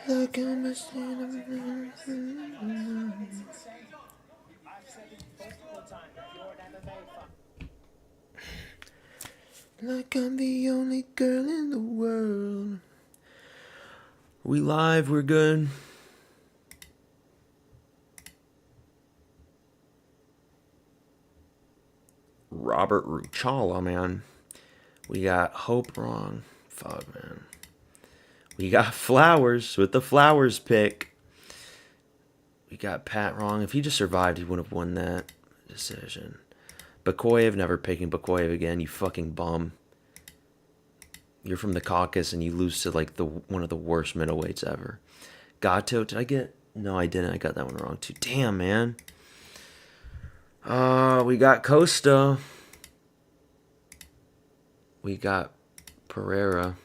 Like I'm a like I'm the only girl in the world. We live, we're good. Robert Ruchala, man. We got Hope wrong. Fuck, man. We got Flowers with the Flowers pick. We got Pat wrong. If he just survived, he would have won that decision. Bakoyev, never picking Bakoyev again, you fucking bum. You're from the Caucasus and you lose to like one of the worst middleweights ever. Gato, did I get? No, I didn't. I got that one wrong too. Damn, man. We got Costa. We got Pereira.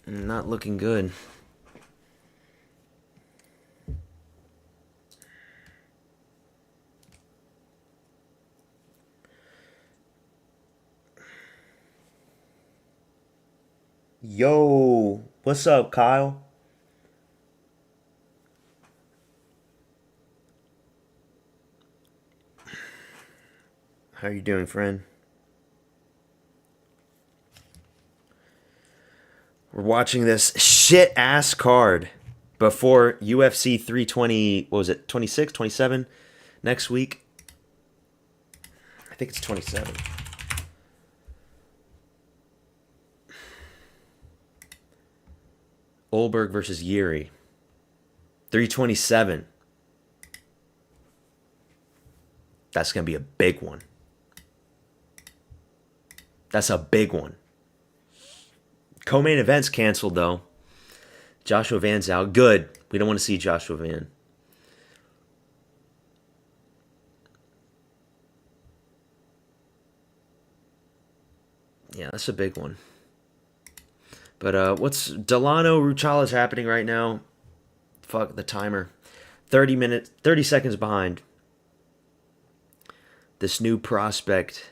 Not looking good. Yo, what's up, Kyle? How you doing, friend? We're watching this shit ass card before UFC 320. What was it? 26, 27 next week. I think it's 27. Olberg versus Yuri. 327. That's going to be a big one. That's a big one. Co-main event's canceled, though. Joshua Van's out. Good. We don't want to see Joshua Van. Yeah, that's a big one. But what's Delano Ruchala is happening right now? Fuck the timer. 30 seconds behind. This new prospect.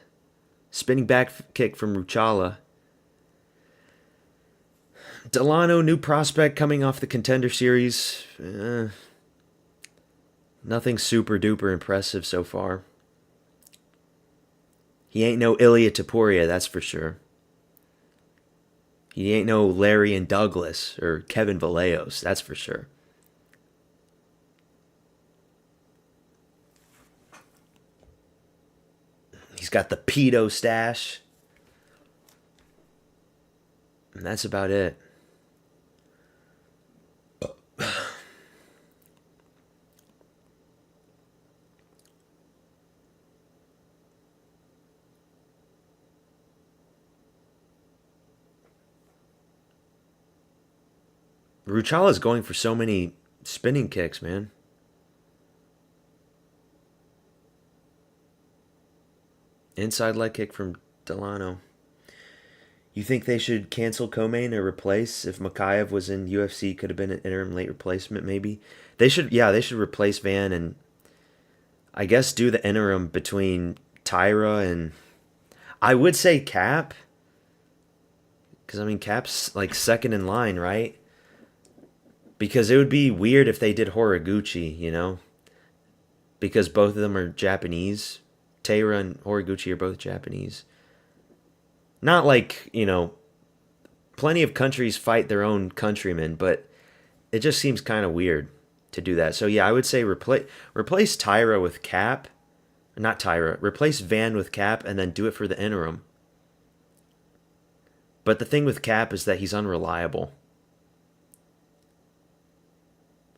Spinning back kick from Ruchala. Delano, new prospect coming off the Contender Series. Nothing super duper impressive so far. He ain't no Ilya Taporia, that's for sure. He ain't no Larry and Douglas or Kevin Vallejos, that's for sure. He's got the pedo stash. And that's about it. Ruchala is going for so many spinning kicks, man. Inside leg kick from Delano. You think they should cancel co-main or replace? If Moicano was in UFC, could have been an interim late replacement, maybe. They should replace Van and I guess do the interim between Tyra and I would say Cap. Because I mean Cap's like second in line, right? Because it would be weird if they did Horiguchi, you know? Because both of them are Japanese. Taira and Horiguchi are both Japanese. Not like, you know, plenty of countries fight their own countrymen, but it just seems kind of weird to do that. So yeah, I would say replace Tyra with Cap. Not Tyra. Replace Van with Cap and then do it for the interim. But the thing with Cap is that he's unreliable.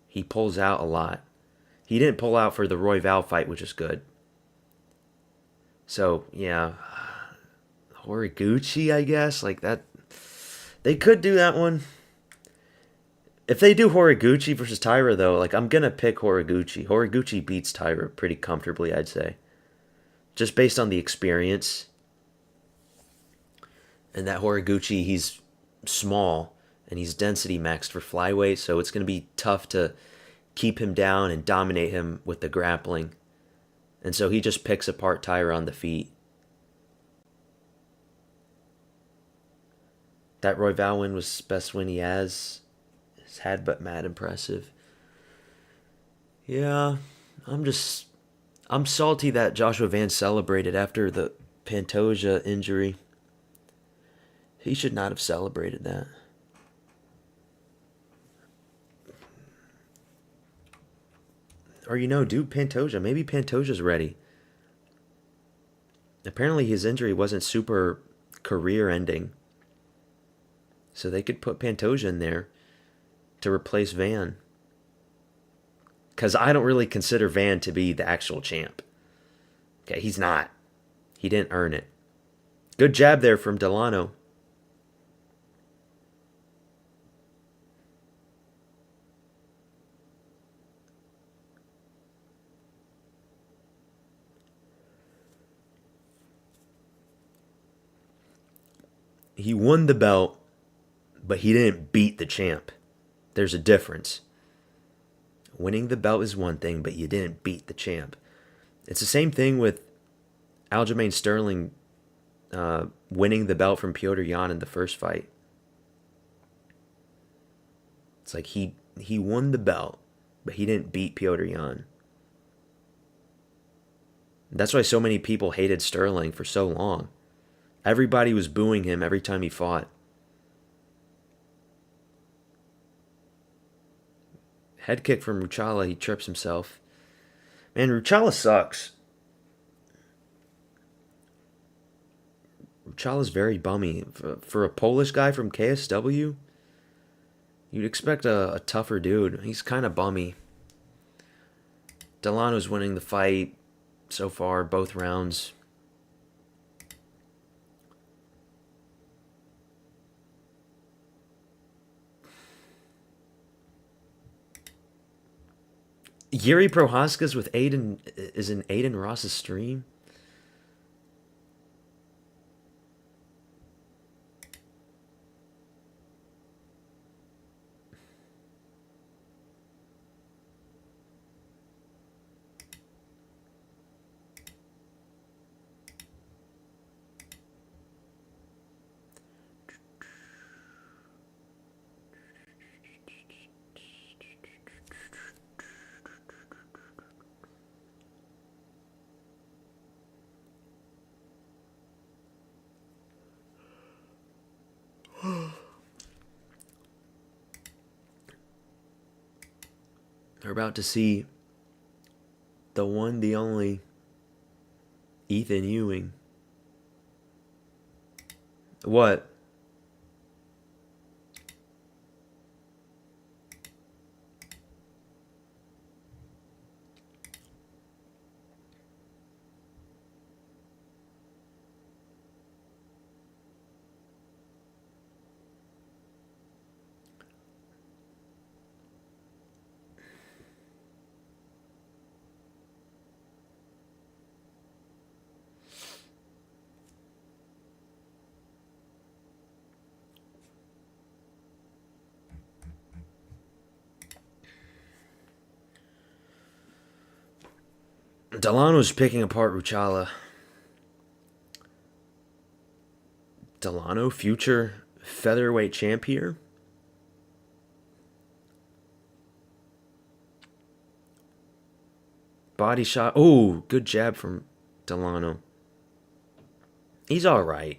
He pulls out a lot. He didn't pull out for the Royval fight, which is good. So, yeah. Horiguchi, I guess. Like that. They could do that one. If they do Horiguchi versus Tyra, though, like I'm going to pick Horiguchi. Horiguchi beats Tyra pretty comfortably, I'd say. Just based on the experience. And that Horiguchi, he's small. And he's density maxed for flyweight, so it's going to be tough to keep him down and dominate him with the grappling. And so he just picks apart Tyra on the feet. That Royval win was best win he has. Sad but mad impressive. Yeah, I'm just I'm salty that Joshua Vance celebrated after the Pantoja injury. He should not have celebrated that. Or dude, Pantoja. Maybe Pantoja's ready. Apparently his injury wasn't super career ending. So they could put Pantoja in there to replace Van. Because I don't really consider Van to be the actual champ. Okay, he's not. He didn't earn it. Good jab there from Delano. He won the belt, but he didn't beat the champ. There's a difference. Winning the belt is one thing, but you didn't beat the champ. It's the same thing with Aljamain Sterling winning the belt from Petr Yan in the first fight. It's like he won the belt, but he didn't beat Petr Yan. That's why so many people hated Sterling for so long. Everybody was booing him every time he fought. Head kick from Ruchala, he trips himself. Man, Ruchala sucks. Ruchala's very bummy. For a Polish guy from KSW, you'd expect a tougher dude. He's kind of bummy. Delano's winning the fight so far, both rounds. Yuri Prohaska's with Aiden is in Aiden Ross's stream. We're about to see the one, the only Ethan Ewing. What? Delano's picking apart Ruchala. Delano, future featherweight champ here. Body shot. Oh, good jab from Delano. He's all right.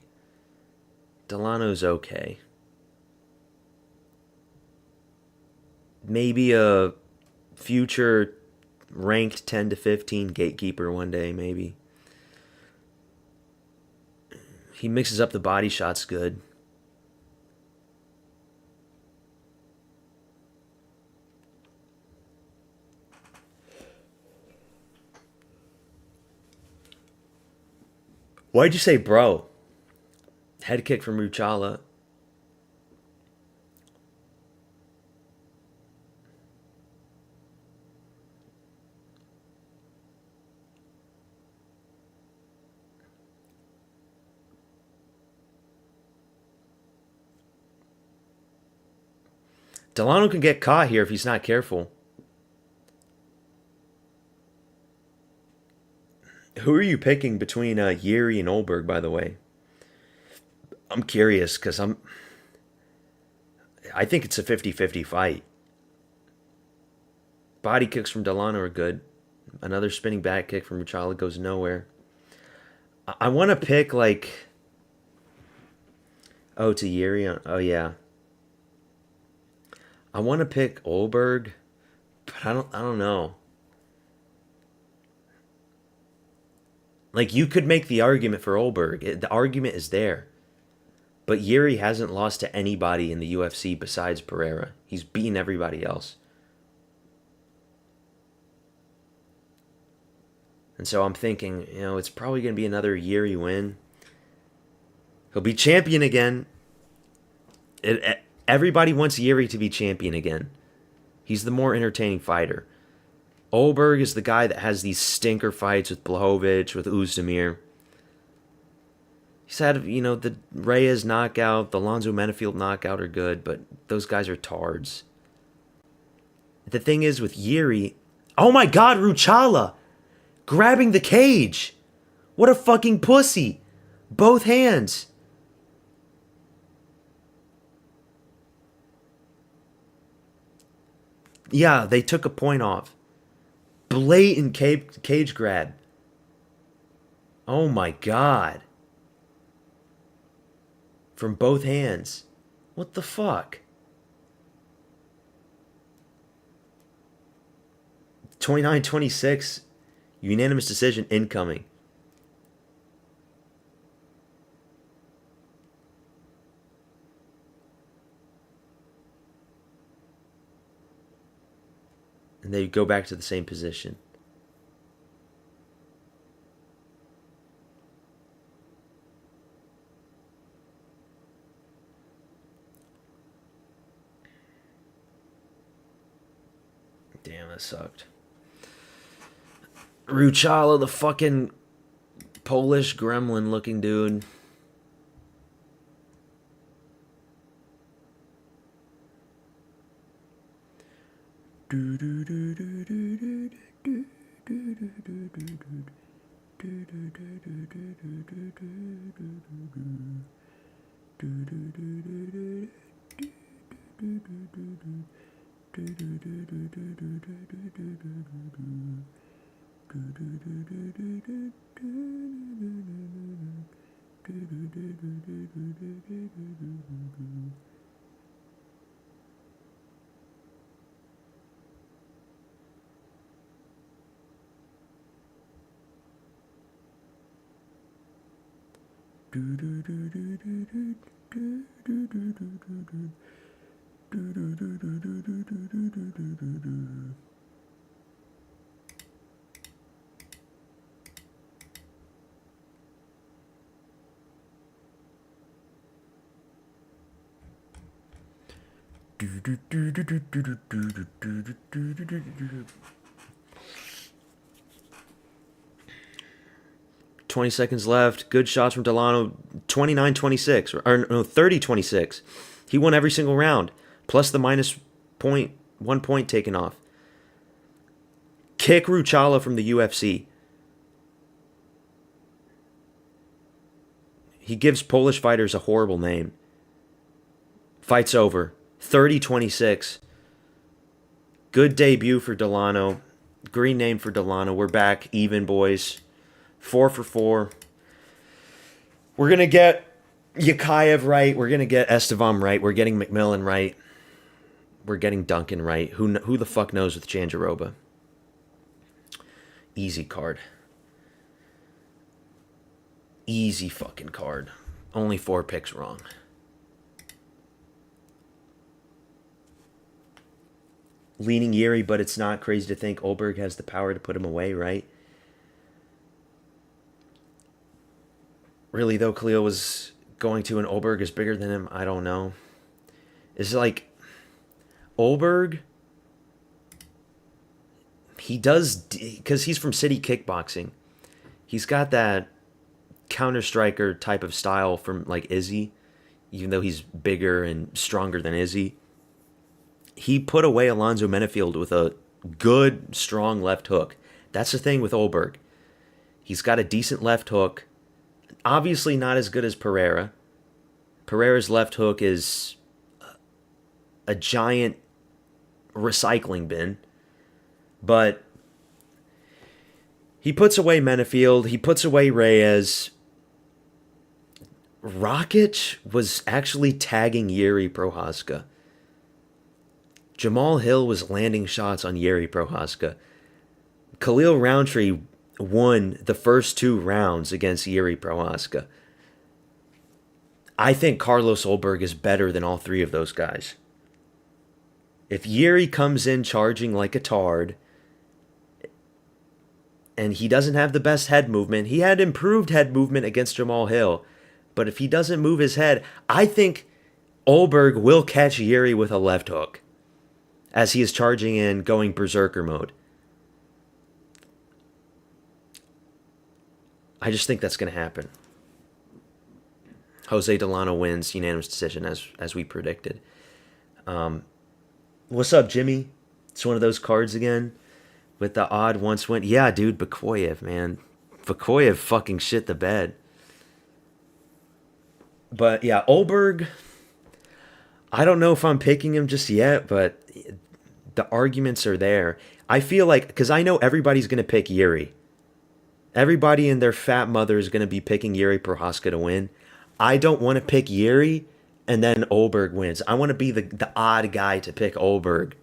Delano's okay. Maybe a future ranked 10 to 15 gatekeeper one day, maybe. He mixes up the body shots good. Why'd you say bro? Head kick from Ruchala. Delano can get caught here if he's not careful. Who are you picking between Yuri and Olberg, by the way? I'm curious because I think it's a 50-50 fight. Body kicks from Delano are good. Another spinning back kick from Ruchala goes nowhere. I want to pick like, oh, to Yuri. Oh yeah, I want to pick Olberg, but I don't know. Like you could make the argument for Olberg. The argument is there. But Yuri hasn't lost to anybody in the UFC besides Pereira. He's beaten everybody else. And so I'm thinking, it's probably going to be another Yuri win. He'll be champion again. Everybody wants Yuri to be champion again. He's the more entertaining fighter. Olberg is the guy that has these stinker fights with Blachowicz, with Uzdemir. He's had, the Reyes knockout, the Alonzo Menafield knockout are good, but those guys are tards. The thing is with Yuri, oh my god, Ruchala! Grabbing the cage! What a fucking pussy! Both hands! Yeah, they took a point off. Blatant cage grab. Oh my god. From both hands. What the fuck? 29-26. Unanimous decision incoming. And they go back to the same position. Damn, that sucked. Ruchala, the fucking Polish gremlin looking dude. $20 left. Good shots from Delano. 29-26. Or no, 30-26. He won every single round. Plus the minus point, 1 point taken off. Kick Ruchala from the UFC. He gives Polish fighters a horrible name. Fight's over. 30-26. Good debut for Delano. Green name for Delano. We're back. Even, boys. 4 for 4. We're going to get Yakayev right. We're going to get Estevam right. We're getting McMillan right. We're getting Duncan right. Who the fuck knows with Jandiroba? Easy card. Easy fucking card. Only 4 picks wrong. Leaning Yuri, but it's not crazy to think Olberg has the power to put him away, right? Really, though, Khalil was going to, and Olberg is bigger than him. I don't know. It's like Olberg, he does, because he's from City Kickboxing. He's got that counter-striker type of style from like Izzy, even though he's bigger and stronger than Izzy. He put away Alonzo Menafield with a good, strong left hook. That's the thing with Olberg. He's got a decent left hook. Obviously not as good as Pereira. Pereira's left hook is a giant recycling bin. But he puts away Menafield. He puts away Reyes. Rakic was actually tagging Yuri Prohaska. Jamal Hill was landing shots on Yuri Prohaska. Khalil Roundtree won the first 2 rounds against Yuri Prohaska. I think Carlos Ulberg is better than all 3 of those guys. If Yuri comes in charging like a tard, and he doesn't have the best head movement, he had improved head movement against Jamal Hill, but if he doesn't move his head, I think Ulberg will catch Yuri with a left hook as he is charging in, going berserker mode. I just think that's going to happen. Jose Delano wins unanimous decision as we predicted. What's up, Jimmy? It's one of those cards again with the odd once win. Yeah, dude, Bakoyev, man. Bakoyev fucking shit the bed. But yeah, Ulberg, I don't know if I'm picking him just yet, but the arguments are there. I feel like, because I know everybody's going to pick Yuri. Everybody and their fat mother is going to be picking Yuri Prohaska to win. I don't want to pick Yuri and then Ulberg wins. I want to be the odd guy to pick Ulberg.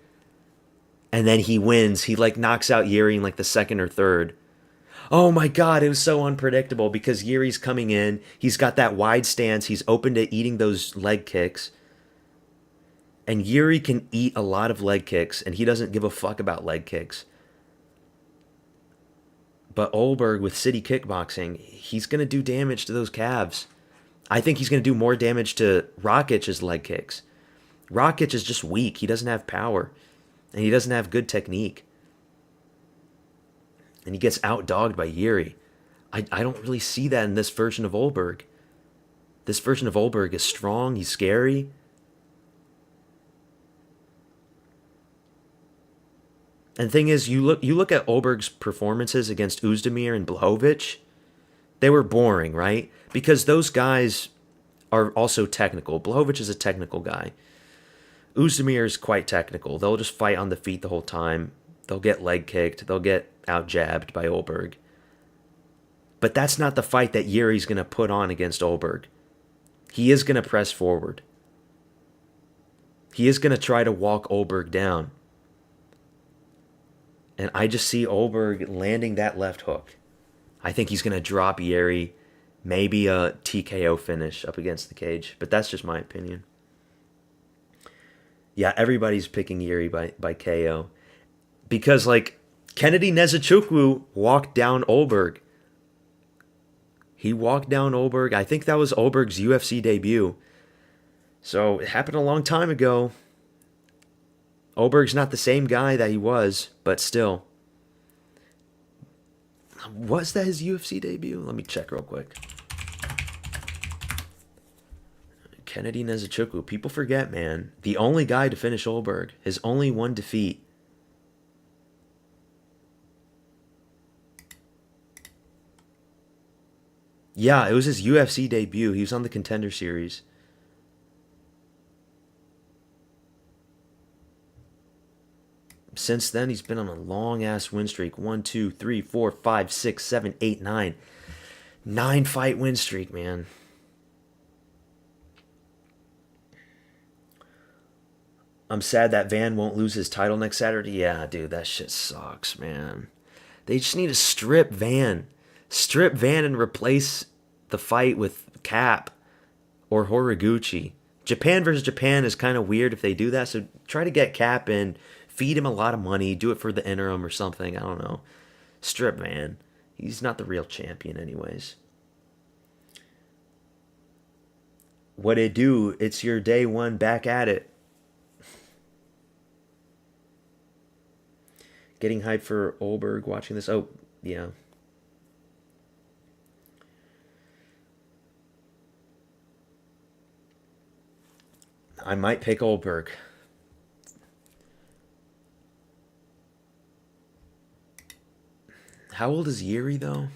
And then he wins. He like knocks out Yuri in like the second or third. Oh my God, it was so unpredictable because Yuri's coming in. He's got that wide stance. He's open to eating those leg kicks. And Yuri can eat a lot of leg kicks, and he doesn't give a fuck about leg kicks. But Ulberg with City Kickboxing, he's going to do damage to those calves. I think he's going to do more damage to Rakic's leg kicks. Rakic is just weak. He doesn't have power. And he doesn't have good technique. And he gets outdogged by Yuri. I don't really see that in this version of Ulberg. This version of Ulberg is strong. He's scary. And the thing is, you look at Ulberg's performances against Uzdemir and Blachowicz, they were boring, right? Because those guys are also technical. Blachowicz is a technical guy. Uzdemir is quite technical. They'll just fight on the feet the whole time. They'll get leg kicked. They'll get out-jabbed by Ulberg. But that's not the fight that Yuri's going to put on against Ulberg. He is going to press forward. He is going to try to walk Ulberg down. And I just see Ulberg landing that left hook. I think he's going to drop Yuri. Maybe a TKO finish up against the cage. But that's just my opinion. Yeah, everybody's picking Yuri by KO. Because, like, Kennedy Nezuchukwu walked down Ulberg. He walked down Ulberg. I think that was Ulberg's UFC debut. So, it happened a long time ago. Ulberg's not the same guy that he was, but still. Was that his UFC debut? Let me check real quick. Kennedy Nezuchukwu. People forget, man. The only guy to finish Ulberg. His only one defeat. Yeah, it was his UFC debut. He was on the Contender Series. Since then, he's been on a long-ass win streak. 1, 2, 3, 4, 5, 6, 7, 8, 9. 9-fight win streak, man. I'm sad that Van won't lose his title next Saturday. Yeah, dude, that shit sucks, man. They just need to strip Van. Strip Van and replace the fight with Cap or Horiguchi. Japan versus Japan is kind of weird if they do that, so try to get Cap in, feed him a lot of money, do it for the interim or something, I don't know. Strip Van. He's not the real champion anyways. What it do? It's your day one back at it. Getting hyped for Ulberg watching this. Oh, yeah. I might pick Ulberg. How old is Yuri, though?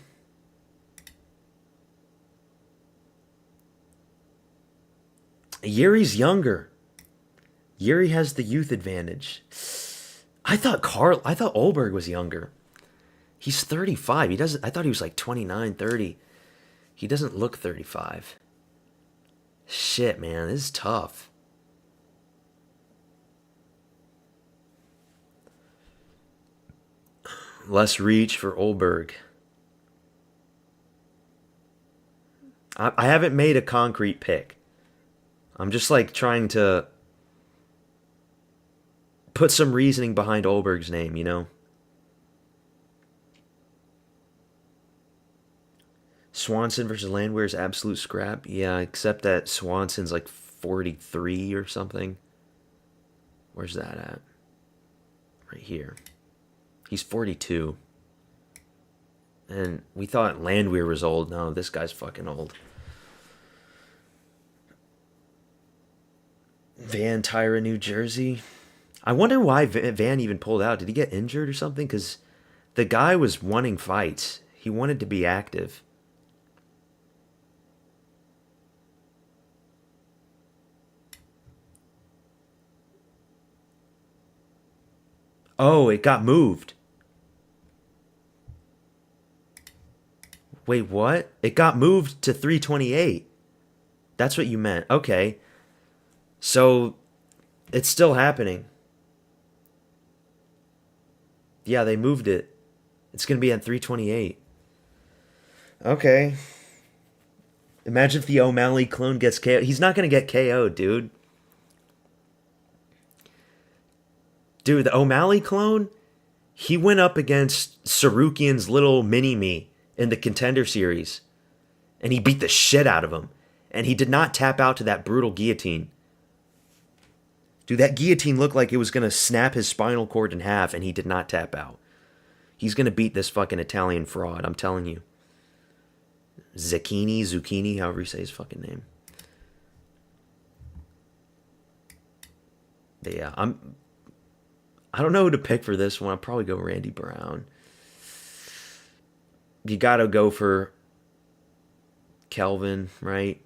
Yuri's younger. Yuri has the youth advantage. I thought Olberg was younger. He's 35. He doesn't I thought he was like 29, 30. He doesn't look 35. Shit, man, this is tough. Less reach for Olberg. I haven't made a concrete pick. I'm just like trying to put some reasoning behind Olberg's name, you know? Swanson versus Landwehr is absolute scrap. Yeah, except that Swanson's like 43 or something. Where's that at? Right here. He's 42. And we thought Landwehr was old. No, this guy's fucking old. Van Tyra, New Jersey. I wonder why Van even pulled out. Did he get injured or something? Because the guy was wanting fights. He wanted to be active. Oh, it got moved. Wait, what? It got moved to 328. That's what you meant. Okay. So it's still happening. Yeah, they moved it. It's going to be at 328. Okay. Imagine if the O'Malley clone gets KO'd. He's not going to get KO'd, dude. Dude, the O'Malley clone, he went up against Sarukian's little mini-me in the Contender Series. And he beat the shit out of him. And he did not tap out to that brutal guillotine. Dude, that guillotine looked like it was going to snap his spinal cord in half, and he did not tap out. He's going to beat this fucking Italian fraud, I'm telling you. Zucchini, however you say his fucking name. But yeah, I don't know who to pick for this one. I'll probably go Randy Brown. You got to go for Kelvin, right?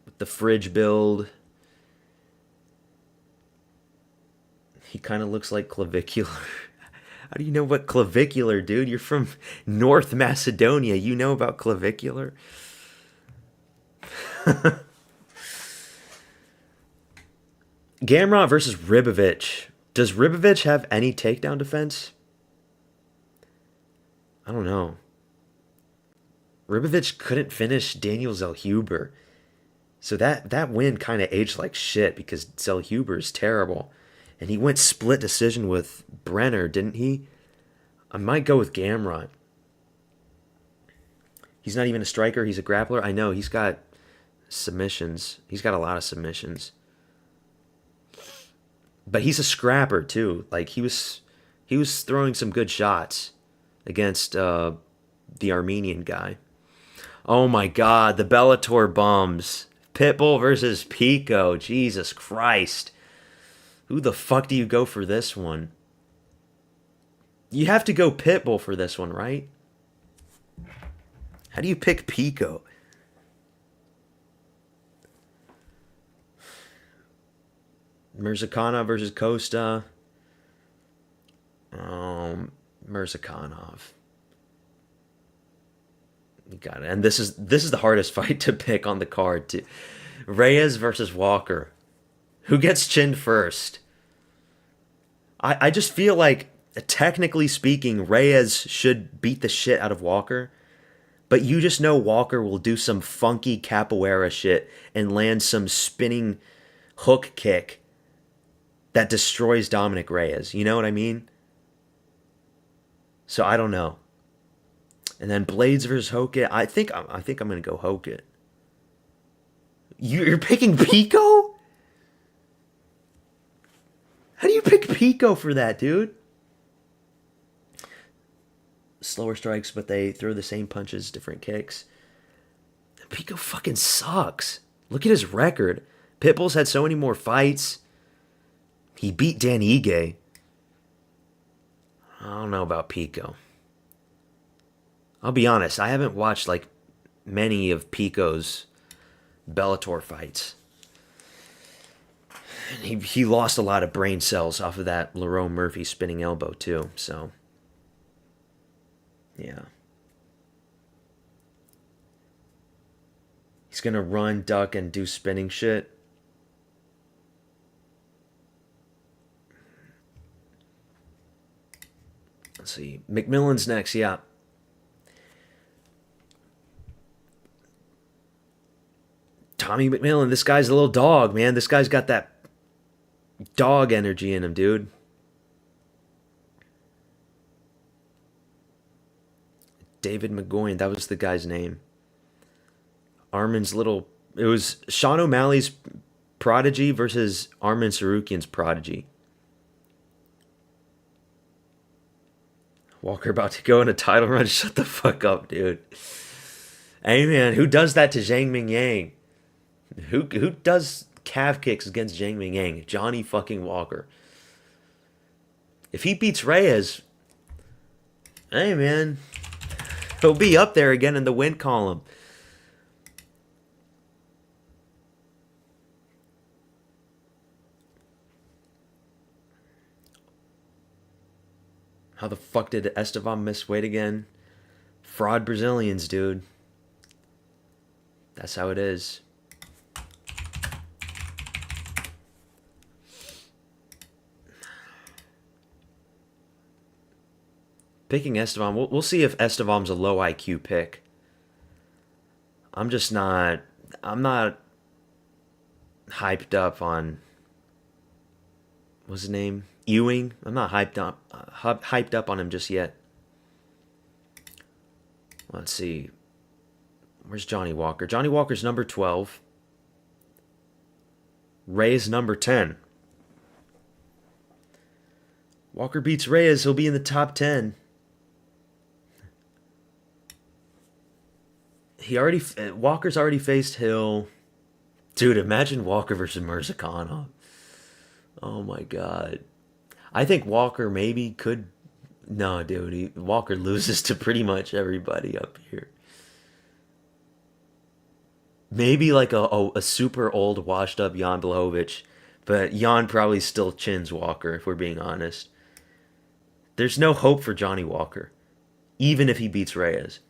With the fridge build. He kind of looks like clavicular. How do you know what clavicular, dude? You're from North Macedonia. You know about clavicular? Gamrot versus Ribovich. Does Ribovich have any takedown defense? I don't know. Ribovich couldn't finish Daniel Zellhuber. So that win kind of aged like shit because Zellhuber is terrible. And he went split decision with Brenner, didn't he? I might go with Gamrot. He's not even a striker. He's a grappler. I know. He's got submissions. He's got a lot of submissions. But he's a scrapper, too. Like, he was throwing some good shots against the Armenian guy. Oh, my God. The Bellator bums. Pitbull versus Pico. Jesus Christ. Who the fuck do you go for this one? You have to go Pitbull for this one, right? How do you pick Pico? Mirzakhanov versus Costa. Mirzakhanov. You got it. And this is the hardest fight to pick on the card too. Reyes versus Walker. Who gets chinned first? I just feel like, technically speaking, Reyes should beat the shit out of Walker. But you just know Walker will do some funky capoeira shit and land some spinning hook kick that destroys Dominic Reyes. You know what I mean? So I don't know. And then Blades versus Hokit. I think I'm gonna go Hokit. You're picking Pico? How do you pick Pico for that, dude? Slower strikes, but they throw the same punches, different kicks. Pico fucking sucks. Look at his record. Pitbull's had so many more fights. He beat Dan Ige. I don't know about Pico. I'll be honest, I haven't watched like many of Pico's Bellator fights. He lost a lot of brain cells off of that Lerone Murphy spinning elbow too. So yeah, he's gonna run, duck, and do spinning shit. Let's see, McMillan's next. Yeah, Tommy McMillan. This guy's a little dog, man. This guy's got that dog energy in him, dude. David McGoyan, that was the guy's name. Armin's little. It was Sean O'Malley's prodigy versus Armin Sarukian's prodigy. Walker about to go in a title run. Shut the fuck up, dude. Hey man, who does that to Zhang Ming Yang? Who does calf kicks against Zhang Ming Yang? Johnny fucking Walker. If he beats Reyes, hey man, he'll be up there again in the win column. How the fuck did Estevan miss weight again? Fraud Brazilians, dude. That's how it is. Picking Estevan, we'll see if Estevan's a low IQ pick. I'm just not. I'm not hyped up on. What's his name? Ewing. I'm not hyped up on him just yet. Let's see. Where's Johnny Walker? Johnny Walker's number 12. Reyes number 10. Walker beats Reyes, he'll be in the top 10. Walker's already faced Hill. Dude, imagine Walker versus Mirzakhanov. Oh my god. I think Walker maybe could. No, dude. Walker loses to pretty much everybody up here. Maybe like a super old, washed up Jan Blachowicz, but Jan probably still chins Walker, if we're being honest. There's no hope for Johnny Walker, even if he beats Reyes.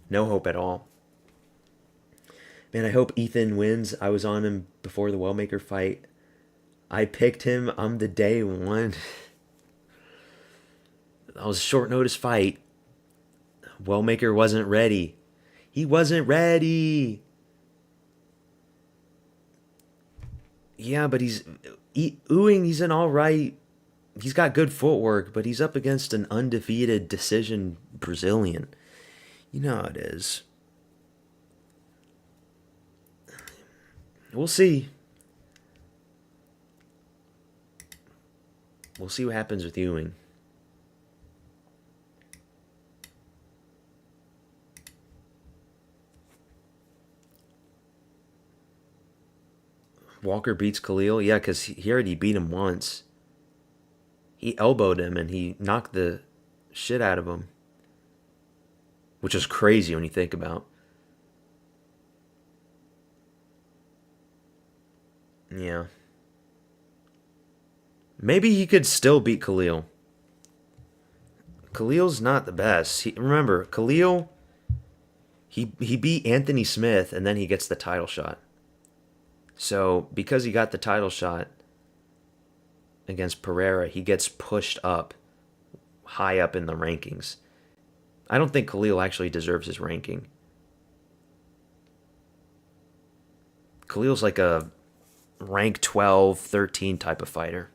No hope at all. Man, I hope Ethan wins. I was on him before the Wellmaker fight. I picked him on the day one. That was a short notice fight. Wellmaker wasn't ready. He wasn't ready. Yeah, but he's an all right. He's got good footwork, but he's up against an undefeated decision Brazilian. You know how it is. We'll see. We'll see what happens with Ewing. Walker beats Khalil? Yeah, because he already beat him once. He elbowed him and he knocked the shit out of him. Which is crazy when you think about. Yeah. Maybe he could still beat Khalil. Khalil's not the best. Remember, Khalil, he beat Anthony Smith and then he gets the title shot. So, because he got the title shot against Pereira, he gets pushed up, high up in the rankings. I don't think Khalil actually deserves his ranking. Khalil's like a rank 12, 13 type of fighter.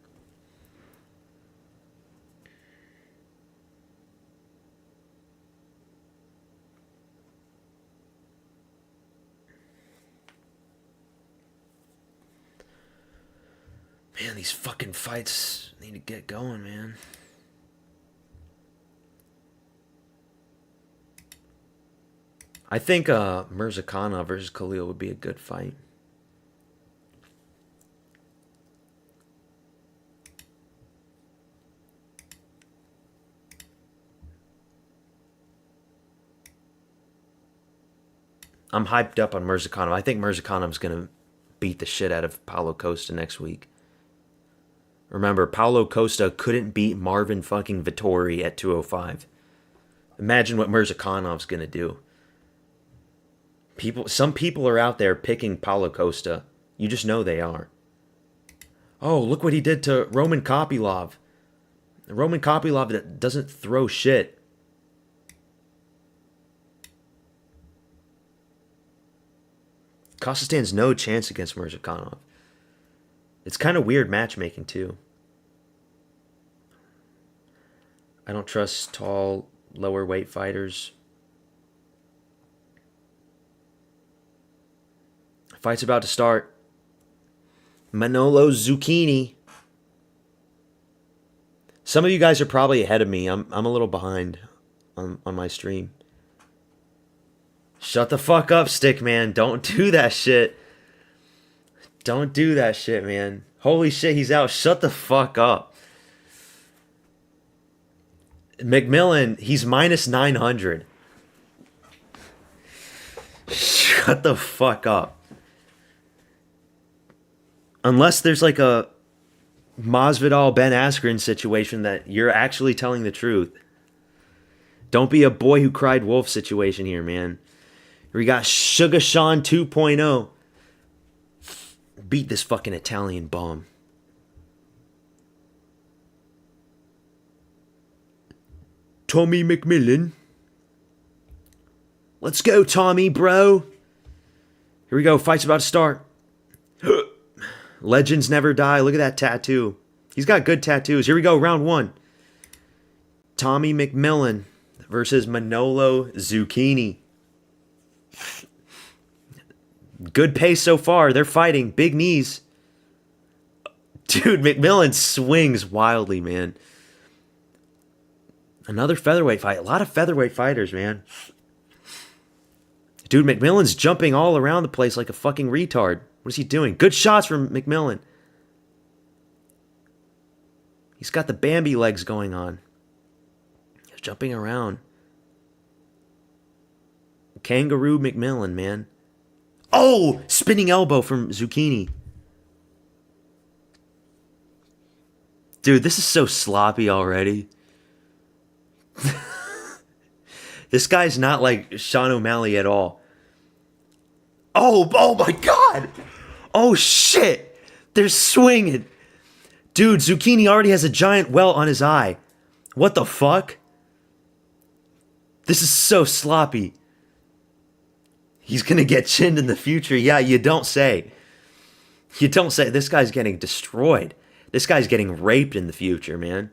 Man, these fucking fights need to get going, man. I think Mirzakhanov versus Khalil would be a good fight. I'm hyped up on Mirzakhanov. I think Mirzakhanov's gonna beat the shit out of Paulo Costa next week. Remember, Paulo Costa couldn't beat Marvin fucking Vettori at 205. Imagine what Mirzakhanov's going to do. Some people are out there picking Paulo Costa. You just know they are. Oh, look what he did to Roman Kopylov. Roman Kopylov that doesn't throw shit. Costa stands no chance against Mirzakhanov. It's kind of weird matchmaking, too. I don't trust tall, lower weight fighters. Fight's about to start. Manolo Zucchini. Some of you guys are probably ahead of me. I'm a little behind on my stream. Shut the fuck up, Stickman. Don't do that shit. Don't do that shit, man. Holy shit, he's out. Shut the fuck up. McMillan, he's minus 900. Shut the fuck up. Unless there's like a Masvidal Ben Askren situation that you're actually telling the truth. Don't be a boy who cried wolf situation here, man. We got Sugar Sean 2.0. Beat this fucking Italian bum. Tommy McMillan. Let's go, Tommy, bro. Here we go. Fight's about to start. Legends never die. Look at that tattoo. He's got good tattoos. Here we go. Round one. Tommy McMillan versus Manolo Zucchini. Good pace so far. They're fighting. Big knees. Dude, McMillan swings wildly, man. Another featherweight fight. A lot of featherweight fighters, man. Dude, McMillan's jumping all around the place like a fucking retard. What is he doing? Good shots from McMillan. He's got the Bambi legs going on. He's jumping around. Kangaroo McMillan, man. Oh! Spinning elbow from Zucchini. Dude, this is so sloppy already. This guy's not like Sean O'Malley at all. Oh my God! Oh shit! They're swinging. Dude, Zucchini already has a giant welt on his eye. What the fuck? This is so sloppy. He's gonna get chinned in the future. Yeah, you don't say. You don't say. This guy's getting destroyed. This guy's getting raped in the future, man.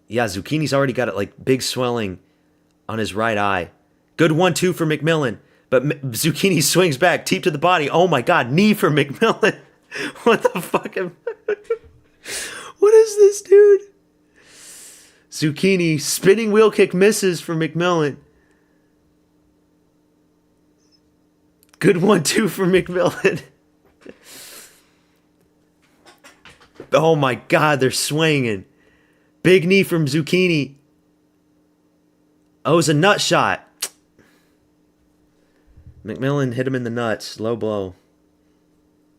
Yeah, Zucchini's already got it like big swelling on his right eye. Good 1-2 for McMillan. But Zucchini swings back. Teep to the body. Oh my God. Knee for McMillan. What the fuck? What is this, dude? Zucchini. Spinning wheel kick misses for McMillan. Good 1-2 for McMillan. Oh my God. They're swinging. Big knee from Zucchini. Oh, it was a nut shot. McMillan hit him in the nuts. Low blow.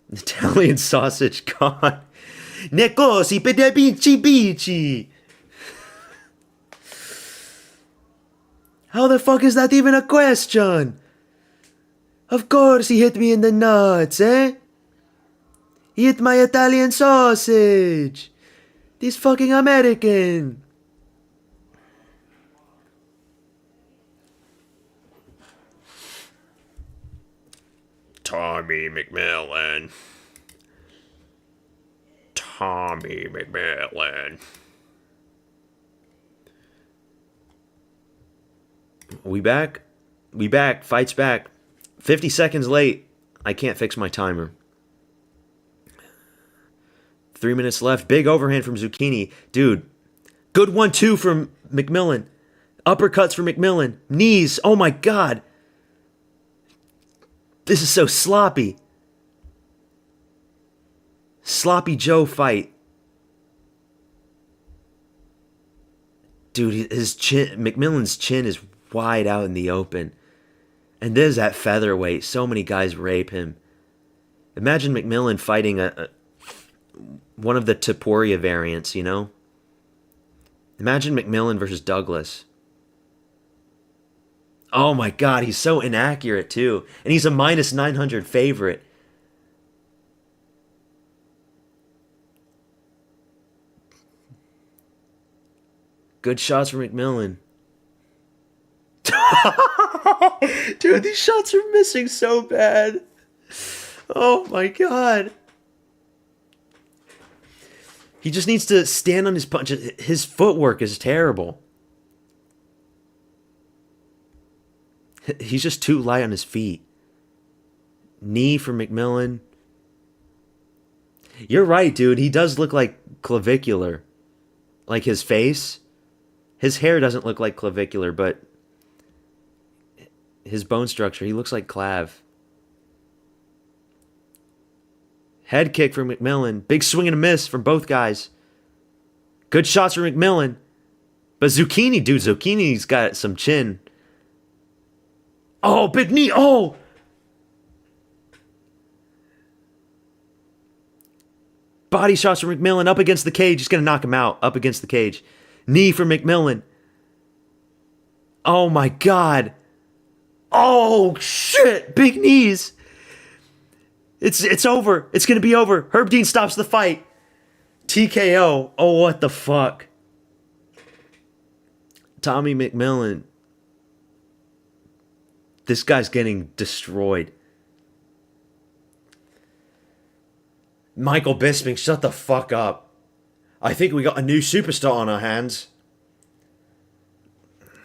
Italian sausage gone. Necosi per bici bici. How the fuck is that even a question? Of course he hit me in the nuts, eh? He hit my Italian sausage. This fucking American. Tommy McMillan. Tommy McMillan. We back? We back. Fight's back. 50 seconds late. I can't fix my timer. 3 minutes left. Big overhand from Zucchini. Dude. Good 1-2 from McMillan. Uppercuts for McMillan. Knees. Oh my God. This is so sloppy. Sloppy Joe fight. Dude, his chin, McMillan's chin is wide out in the open. And this at featherweight, so many guys rape him. Imagine McMillan fighting one of the Taporia variants, you know? Imagine McMillan versus Douglas. Oh my god, he's so inaccurate too. And he's a minus 900 favorite. Good shots for McMillan. Dude, these shots are missing so bad. Oh my god. He just needs to stand on his punch. His footwork is terrible. He's just too light on his feet. Knee for McMillan. You're right, dude. He does look like clavicular. Like his face. His hair doesn't look like clavicular, but his bone structure, he looks like clav. Head kick for McMillan. Big swing and a miss from both guys. Good shots for McMillan. But Zucchini, dude, Zucchini's got some chin. Oh, big knee. Oh! Body shots for McMillan up against the cage. He's going to knock him out. Up against the cage. Knee for McMillan. Oh my god. Oh shit. Big knees. It's over. It's going to be over. Herb Dean stops the fight. TKO. Oh, what the fuck. Tommy McMillan. This guy's getting destroyed. Michael Bisping, shut the fuck up. I think we got a new superstar on our hands.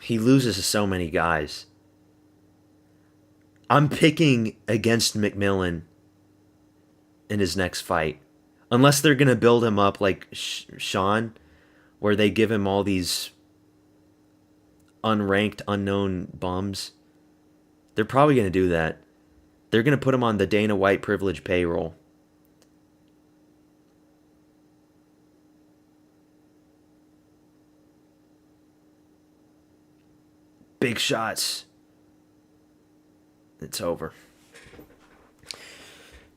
He loses to so many guys. I'm picking against McMillan in his next fight. Unless they're going to build him up like Sean, where they give him all these unranked, unknown bums. They're probably going to do that. They're going to put him on the Dana White privilege payroll. Big shots. It's over.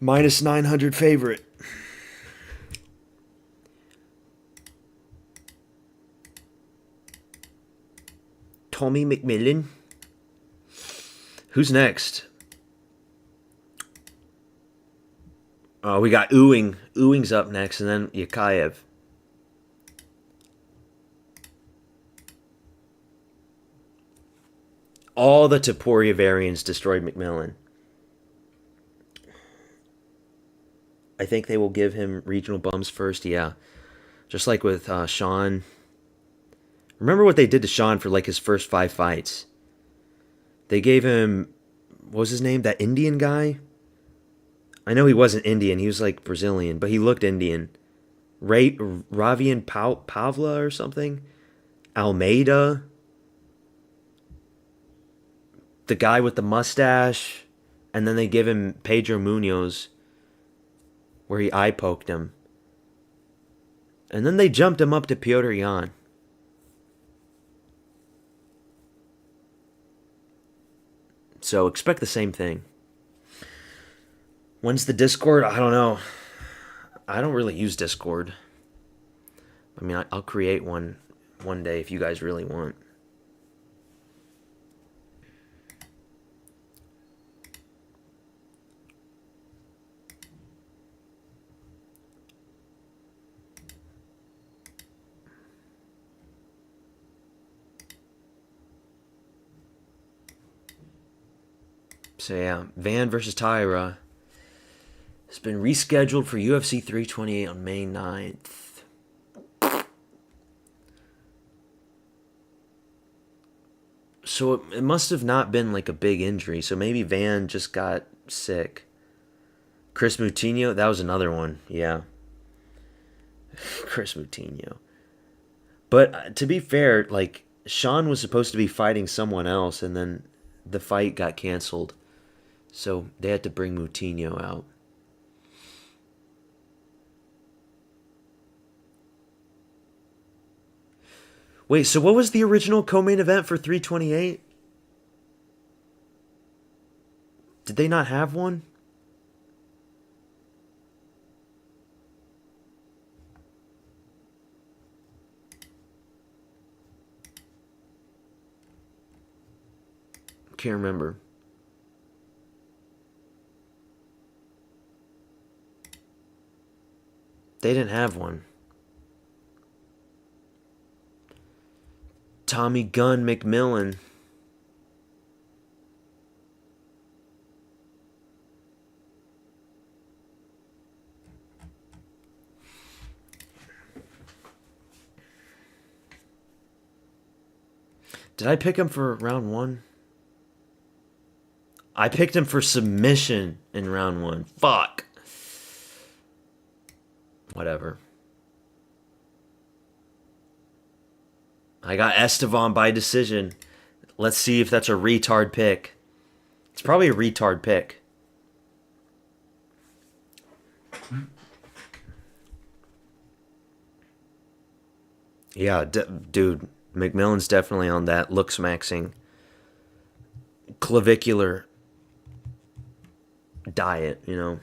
Minus 900 favorite. Tommy McMillan. Who's next? Oh, we got Ewing. Ewing's up next, and then Yakayev. All the Taporia variants destroyed McMillan. I think they will give him regional bums first, yeah. Just like with Sean. Remember what they did to Sean for like his first 5 fights? They gave him, what was his name? That Indian guy? I know he wasn't Indian, he was like Brazilian, but he looked Indian. Ravian Pavla or something? Almeida? The guy with the mustache, and then they give him Pedro Munoz, where he eye poked him. And then they jumped him up to Piotr Jan. So expect the same thing. When's the Discord? I don't know. I don't really use Discord. I mean, I'll create one day if you guys really want. So yeah, Van versus Tyra has been rescheduled for UFC 328 on May 9th. So it must have not been like a big injury. So maybe Van just got sick. Chris Moutinho, that was another one. Yeah. Chris Moutinho. But to be fair, like Sean was supposed to be fighting someone else, and then the fight got canceled. So they had to bring Moutinho out. Wait, so what was the original co-main event for 328? Did they not have one? Can't remember. They didn't have one. Tommy Gunn McMillan. Did I pick him for round one? I picked him for submission in round one. Fuck. Whatever. I got Estevan by decision. Let's see if that's a retard pick. It's probably a retard pick. Yeah, dude. McMillan's definitely on that looks maxing clavicular diet, you know.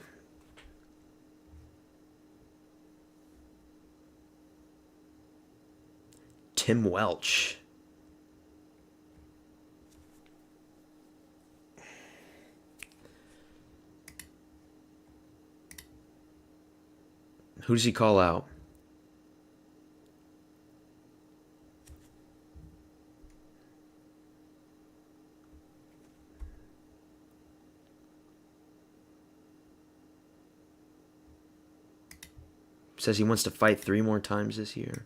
Tim Welch. Who does he call out? Says he wants to fight 3 more times this year.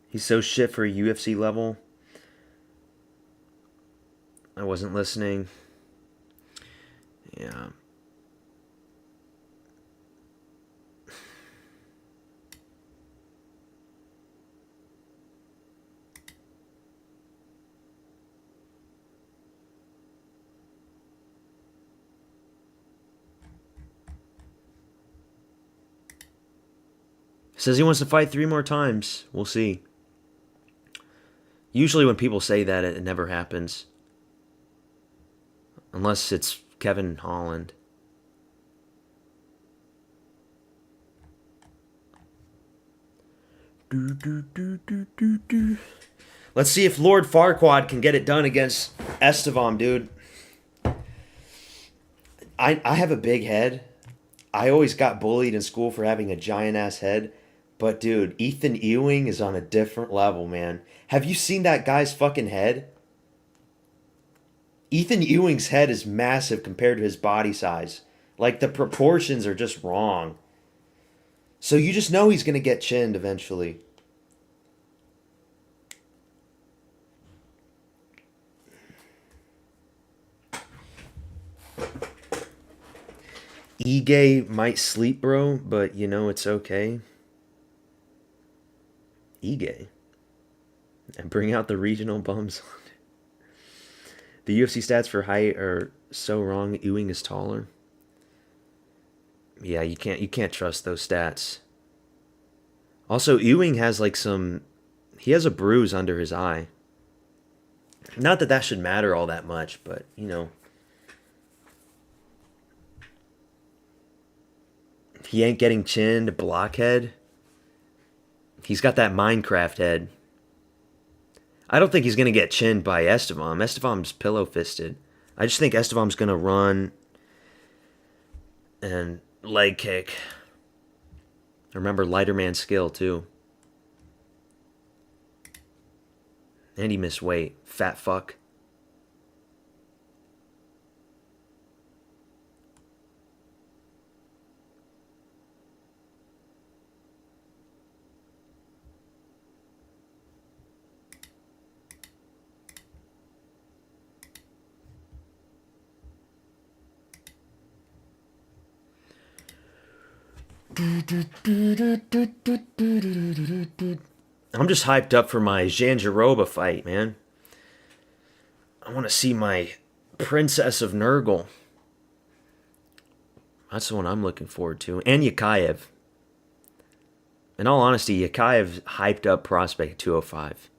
He's so shit for a UFC level. I wasn't listening. Yeah. Says he wants to fight 3 more times. We'll see. Usually when people say that, it never happens. Unless it's Kevin Holland. Let's see if Lord Farquaad can get it done against Estevan, dude. I have a big head. I always got bullied in school for having a giant ass head. But dude, Ethan Ewing is on a different level, man. Have you seen that guy's fucking head? Ethan Ewing's head is massive compared to his body size. Like the proportions are just wrong. So you just know he's going to get chinned eventually. Ige might sleep, bro, but you know it's okay. Ige. And bring out the regional bums. The UFC stats for height are so wrong. Ewing is taller. Yeah, you can't trust those stats. Also, Ewing has like he has a bruise under his eye. Not that that should matter all that much, but you know. He ain't getting chinned, blockhead. He's got that Minecraft head. I don't think he's going to get chinned by Estevan. Estevan's pillow-fisted. I just think Estevan's going to run and leg kick. Remember, lighter man skill, too. And he missed weight. Fat fuck. I'm just hyped up for my Janjaroba fight, man. I want to see my Princess of Nurgle. That's the one I'm looking forward to. And Yakayev. In all honesty, Yakayev hyped up prospect 205.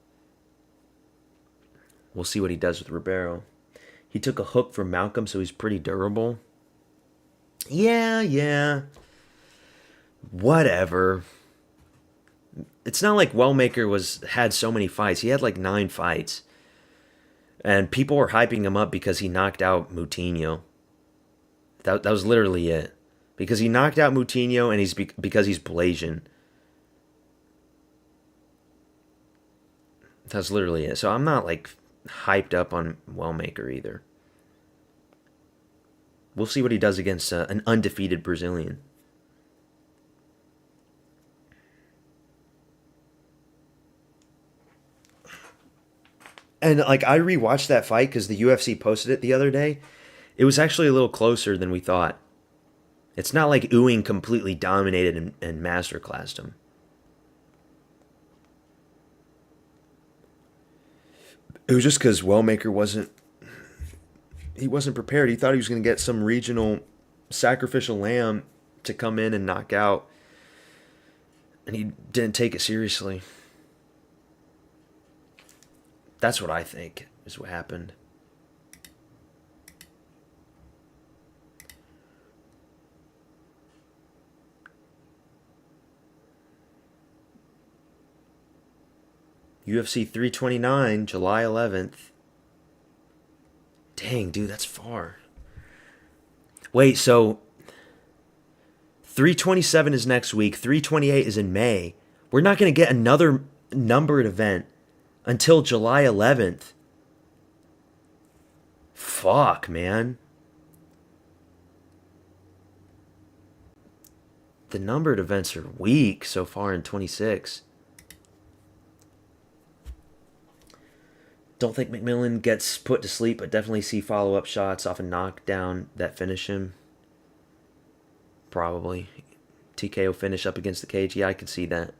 We'll see what he does with Ribeiro. He took a hook from Malcolm, so he's pretty durable. Yeah. Whatever. It's not like Wellmaker had so many fights. He had like 9 fights. And people were hyping him up because he knocked out Moutinho. That was literally it. Because he knocked out Moutinho and because he's Blasian. That's literally it. So I'm not like hyped up on Wellmaker either. We'll see what he does against an undefeated Brazilian. And like I rewatched that fight because the UFC posted it the other day. It was actually a little closer than we thought. It's not like Ewing completely dominated and masterclassed him. It was just because Wellmaker wasn't prepared. He thought he was going to get some regional sacrificial lamb to come in and knock out. And he didn't take it seriously. That's what I think is what happened. UFC 329, July 11th. Dang, dude, that's far. Wait, so 327 is next week. 328 is in May. We're not going to get another numbered event until July 11th. Fuck, man. The numbered events are weak so far in 26. Don't think McMillan gets put to sleep, but definitely see follow-up shots off a knockdown that finish him. Probably. TKO finish up against the cage. Yeah, I could see that.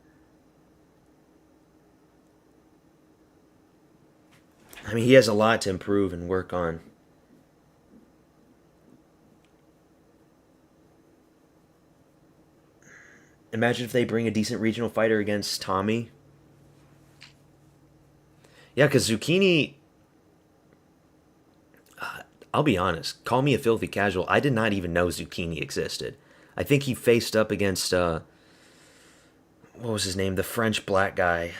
I mean, he has a lot to improve and work on. Imagine if they bring a decent regional fighter against Tommy. Yeah, because Zucchini, I'll be honest, call me a filthy casual. I did not even know Zucchini existed. I think he faced up against, what was his name? The French black guy.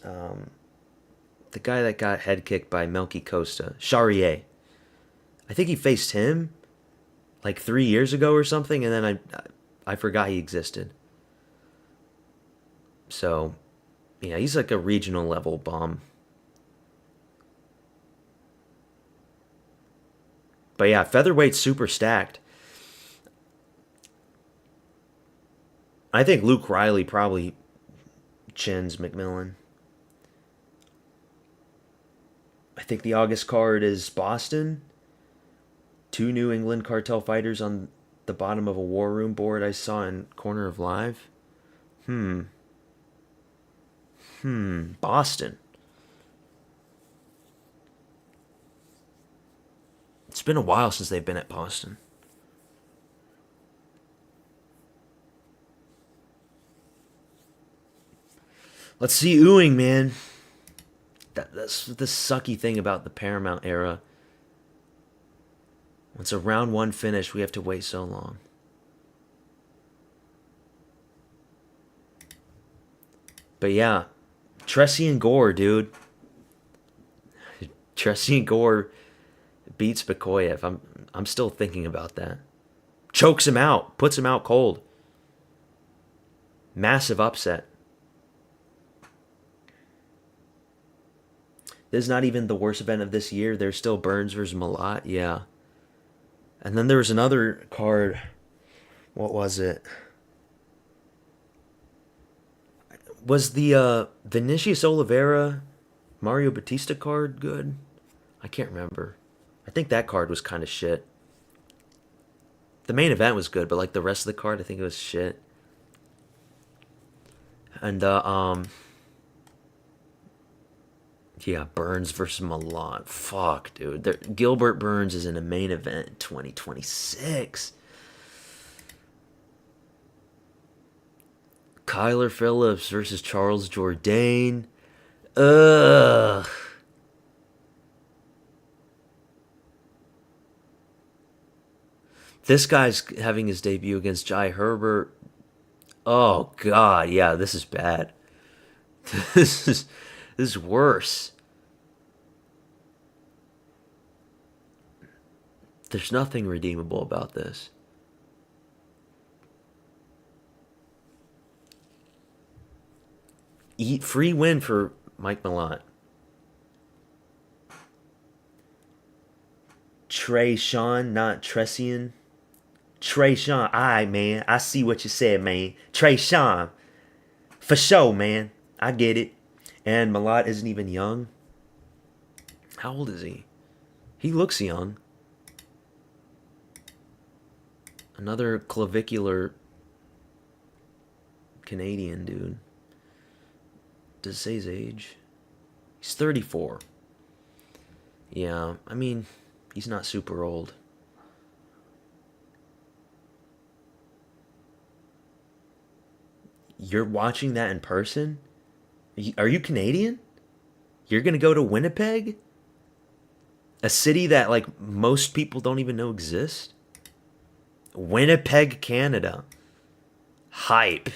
The guy that got head kicked by Melky Costa. Charrier. I think he faced him like 3 years ago or something, and then I forgot he existed. So, yeah, he's like a regional level bomb. But yeah, featherweight's super stacked. I think Luke Riley probably chins McMillan. I think the August card is Boston. 2 New England cartel fighters on the bottom of a War Room board I saw in Corner of Live. Boston. It's been a while since they've been at Boston. Let's see Ewing, man. That's the sucky thing about the Paramount era. Once a round 1 finish, we have to wait so long. But yeah, Tressie and Gore, dude. Tressie and Gore beats Bakoyev. I'm still thinking about that. Chokes him out, puts him out cold. Massive upset. This is not even the worst event of this year. There's still Burns versus Malat, yeah. And then there was another card. What was it? Was the Vinicius Oliveira Mario Batista card good? I can't remember. I think that card was kind of shit. The main event was good, but like the rest of the card, I think it was shit. And Yeah, Burns versus Milan. Fuck, dude. Gilbert Burns is in a main event in 2026. Kyler Phillips versus Charles Jourdain. Ugh. This guy's having his debut against Jai Herbert. Oh God, yeah, this is bad. This is this is worse. There's nothing redeemable about this. Free win for Mike Malott. Trey Sean, not Tressian. Trey Sean, alright, man. I see what you said, man. Trey Sean. For sure, man. I get it. And Malott isn't even young. How old is he? He looks young. Another clavicular Canadian dude. Does it say his age? He's 34. Yeah, I mean, he's not super old. You're watching that in person? Are you Canadian? You're gonna go to Winnipeg? A city that, like, most people don't even know exists? Winnipeg, Canada. Hype.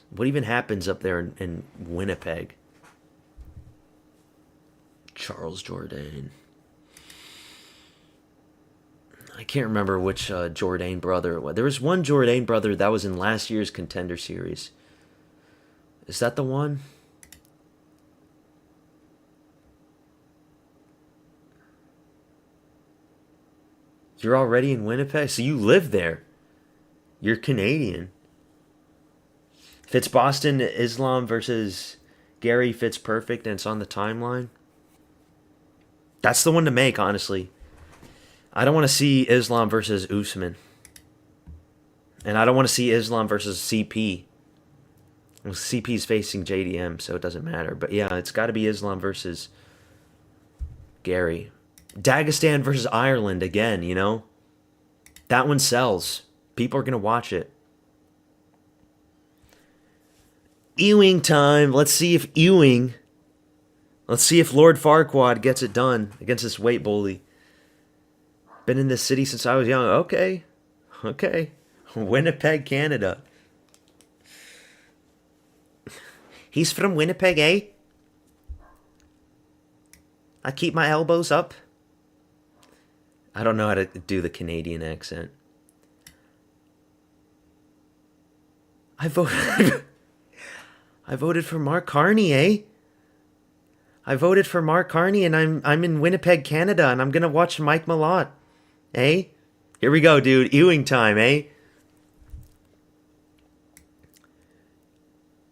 What even happens up there in Winnipeg? Charles Jourdain. I can't remember which Jourdain brother it was. There was one Jourdain brother that was in last year's Contender Series. Is that the one? You're already in Winnipeg? So you live there. You're Canadian. Fitzboston Islam versus Gary Fitzperfect, and it's on the timeline. That's the one to make, honestly. I don't want to see Islam versus Usman. And I don't want to see Islam versus CP. Well, CP's facing JDM, so it doesn't matter. But yeah, it's got to be Islam versus Gary. Dagestan versus Ireland again, you know? That one sells. People are going to watch it. Ewing time. Let's see if Lord Farquaad gets it done against this weight bully. Been in this city since I was young. Okay. Winnipeg, Canada. He's from Winnipeg, eh? I keep my elbows up. I don't know how to do the Canadian accent. I voted for Mark Carney, eh? I voted for Mark Carney, and I'm in Winnipeg, Canada, and I'm gonna watch Mike Malott, eh? Here we go, dude. Ewing time, eh?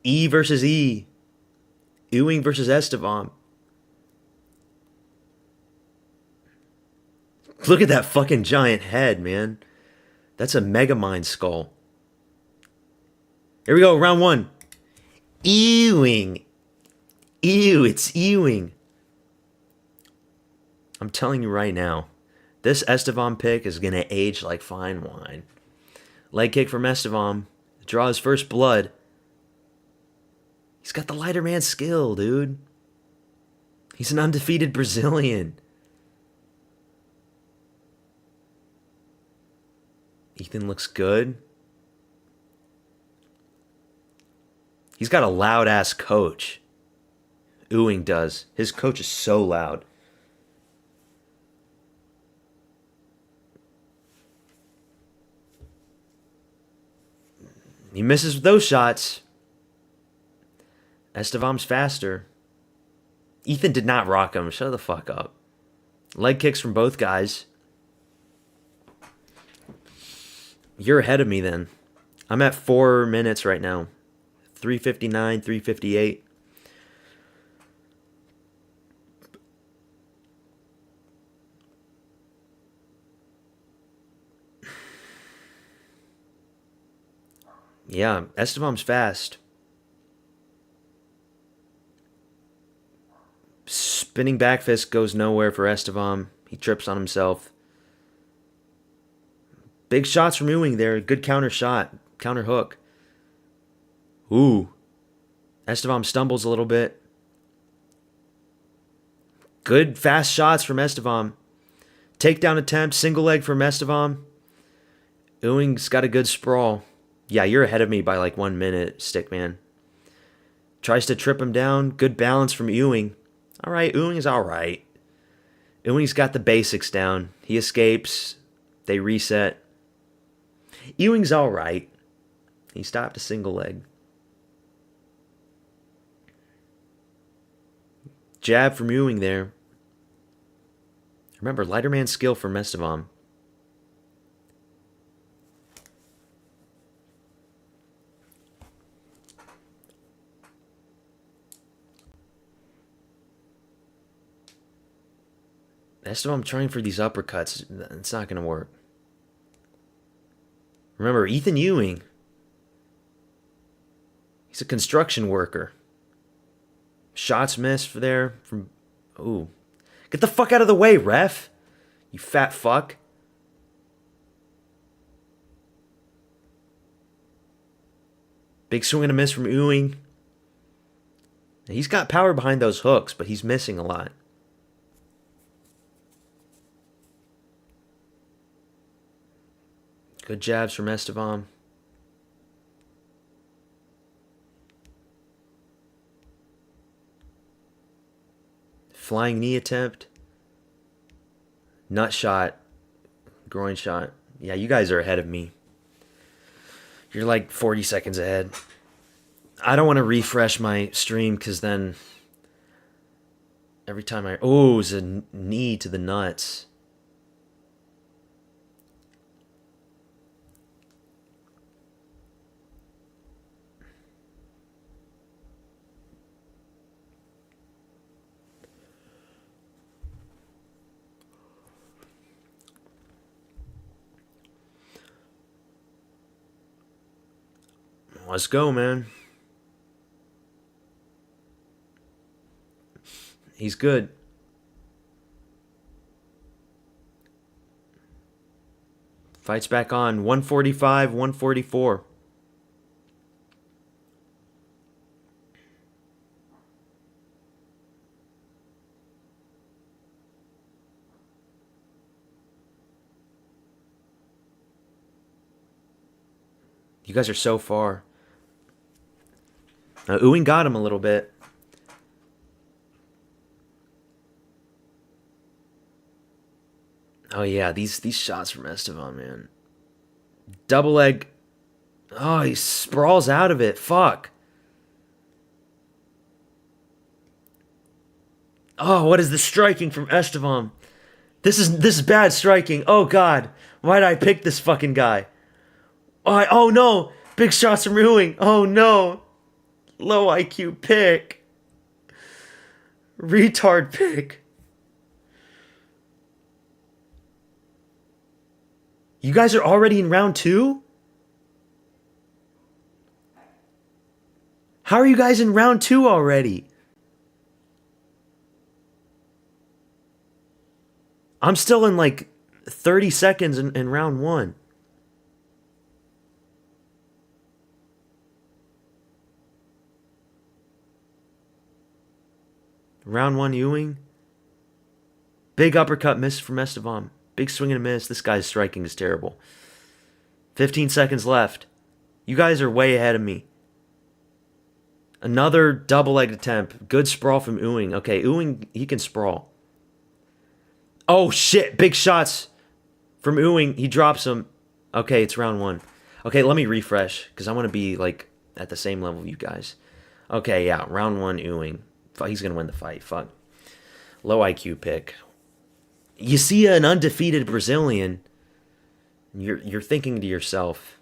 E versus E. Ewing versus Estevam. Look at that fucking giant head, man. That's a Megamind skull. Here we go, round one. Ewing. Ew, it's Ewing. I'm telling you right now, this Estevam pick is going to age like fine wine. Leg kick from Estevam. Draw his first blood. He's got the lighter man skill, dude. He's an undefeated Brazilian. Ethan looks good. He's got a loud-ass coach. Ewing does. His coach is so loud. He misses those shots. Estevam's faster. Ethan did not rock him. Shut the fuck up. Leg kicks from both guys. You're ahead of me then. I'm at 4 minutes right now. 3:59, 3:58. Yeah, Estevam's fast. Spinning back fist goes nowhere for Estevam. He trips on himself. Big shots from Ewing there. Good counter shot. Counter hook. Ooh. Estevam stumbles a little bit. Good fast shots from Estevam. Takedown attempt. Single leg from Estevam. Ewing's got a good sprawl. Yeah, you're ahead of me by like 1 minute, Stickman. Tries to trip him down. Good balance from Ewing. All right, Ewing is all right. Ewing's got the basics down. He escapes. They reset. Ewing's all right. He stopped a single leg. Jab from Ewing there. Remember, lighter man skill from Estevam. Estevam trying for these uppercuts. It's not going to work. Remember, Ethan Ewing. He's a construction worker. Shots missed there from... Ooh. Get the fuck out of the way, ref. You fat fuck. Big swing and a miss from Ewing. He's got power behind those hooks, but he's missing a lot. Good jabs from Estevam. Flying knee attempt. Nut shot. Groin shot. Yeah, you guys are ahead of me. You're like 40 seconds ahead. I don't want to refresh my stream because then every time oh, it's a knee to the nuts. Let's go, man. He's good. Fights back on. 145, 144. You guys are so far. Ewing got him a little bit. Oh yeah, these shots from Estevam, man. Double leg. Oh, he sprawls out of it. Fuck. Oh, what is the striking from Estevam? This is bad striking. Oh god. Why did I pick this fucking guy? Oh no. Big shots from Ewing. Oh no. Low IQ pick. Retard pick. You guys are already in round 2? How are you guys in round 2 already? I'm still in like 30 seconds in round 1. Round 1 Ewing. Big uppercut miss from Estevam. Big swing and a miss. This guy's striking is terrible. 15 seconds left. You guys are way ahead of me. Another double leg attempt. Good sprawl from Ewing. Okay, Ewing, he can sprawl. Oh shit, big shots from Ewing. He drops him. Okay, it's round 1. Okay, let me refresh because I want to be like at the same level of you guys. Okay, yeah, round 1 Ewing. He's going to win the fight. Fuck. Low IQ pick. You see an undefeated Brazilian, you're thinking to yourself,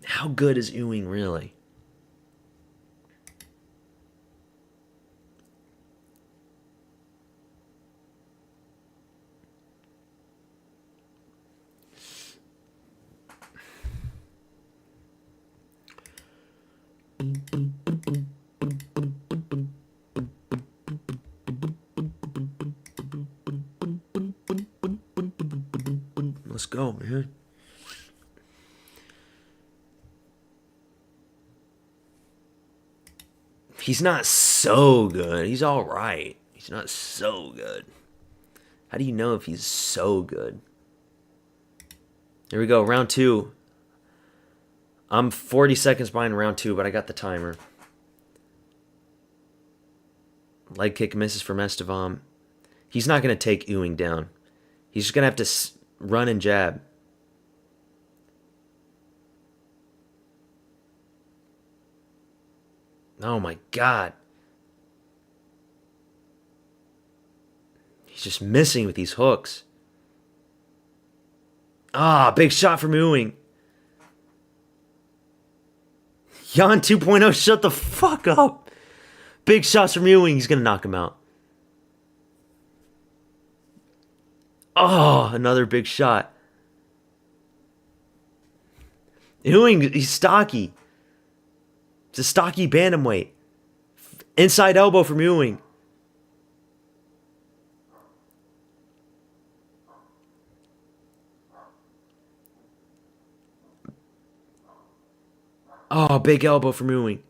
how good is Ewing really? Let's go, man. He's not so good. He's all right. He's not so good. How do you know if he's so good? Here we go, round 2. I'm 40 seconds behind round 2, but I got the timer. Leg kick misses from Estevam. He's not going to take Ewing down. He's just going to have to run and jab. Oh my God. He's just missing with these hooks. Ah, big shot from Ewing. Jan 2.0, shut the fuck up. Big shots from Ewing. He's going to knock him out. Oh, another big shot. Ewing, he's stocky. It's a stocky bantamweight. Inside elbow from Ewing. Oh, big elbow from Ewing.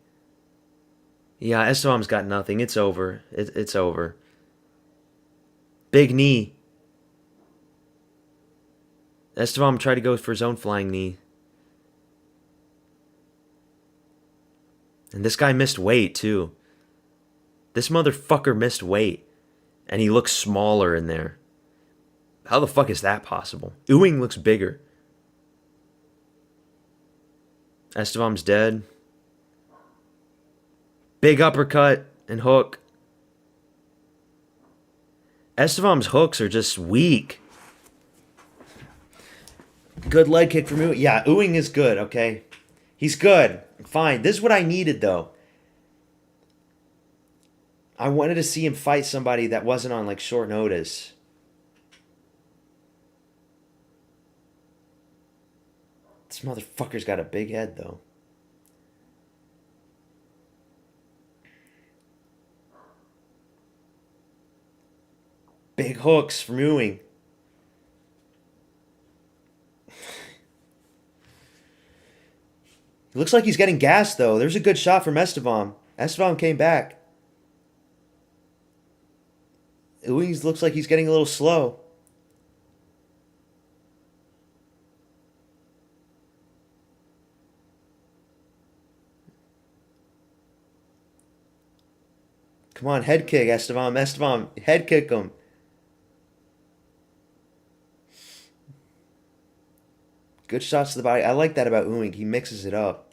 Yeah, Estevam's got nothing. It's over. It's over. Big knee. Estevam tried to go for his own flying knee. And this guy missed weight, too. This motherfucker missed weight. And he looks smaller in there. How the fuck is that possible? Ewing looks bigger. Estevam's dead. Big uppercut and hook. Estevam's hooks are just weak. Good leg kick from Ewing. Yeah, Ewing is good, okay? He's good. Fine. This is what I needed, though. I wanted to see him fight somebody that wasn't on, like, short notice. This motherfucker's got a big head, though. Big hooks from Ewing. It looks like he's getting gassed, though. There's a good shot from Estevam. Estevam came back. Ewing looks like he's getting a little slow. Come on, head kick, Estevam. Estevam, head kick him. Good shots to the body. I like that about Ewing. He mixes it up.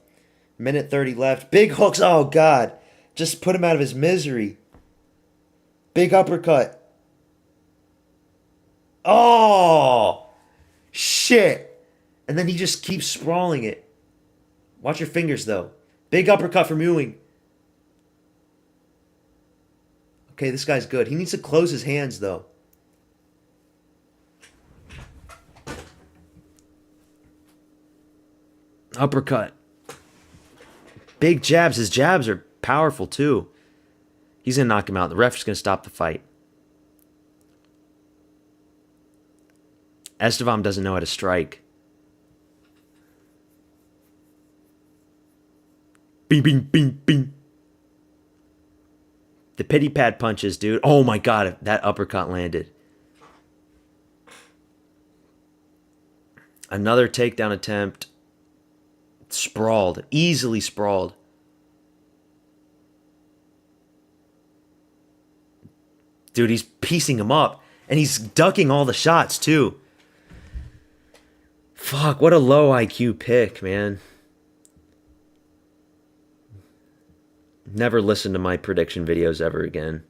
Minute 30 left. Big hooks. Oh, God. Just put him out of his misery. Big uppercut. Oh! Shit. And then he just keeps sprawling it. Watch your fingers, though. Big uppercut from Ewing. Okay, this guy's good. He needs to close his hands, though. Uppercut. Big jabs. His jabs are powerful, too. He's going to knock him out. The ref's going to stop the fight. Estevam doesn't know how to strike. Bing, bing, bing, bing. The pity pad punches, dude. Oh my God, that uppercut landed. Another takedown attempt. Sprawled. Easily sprawled. Dude, he's piecing him up. And he's ducking all the shots, too. Fuck, what a low IQ pick, man. Never listen to my prediction videos ever again.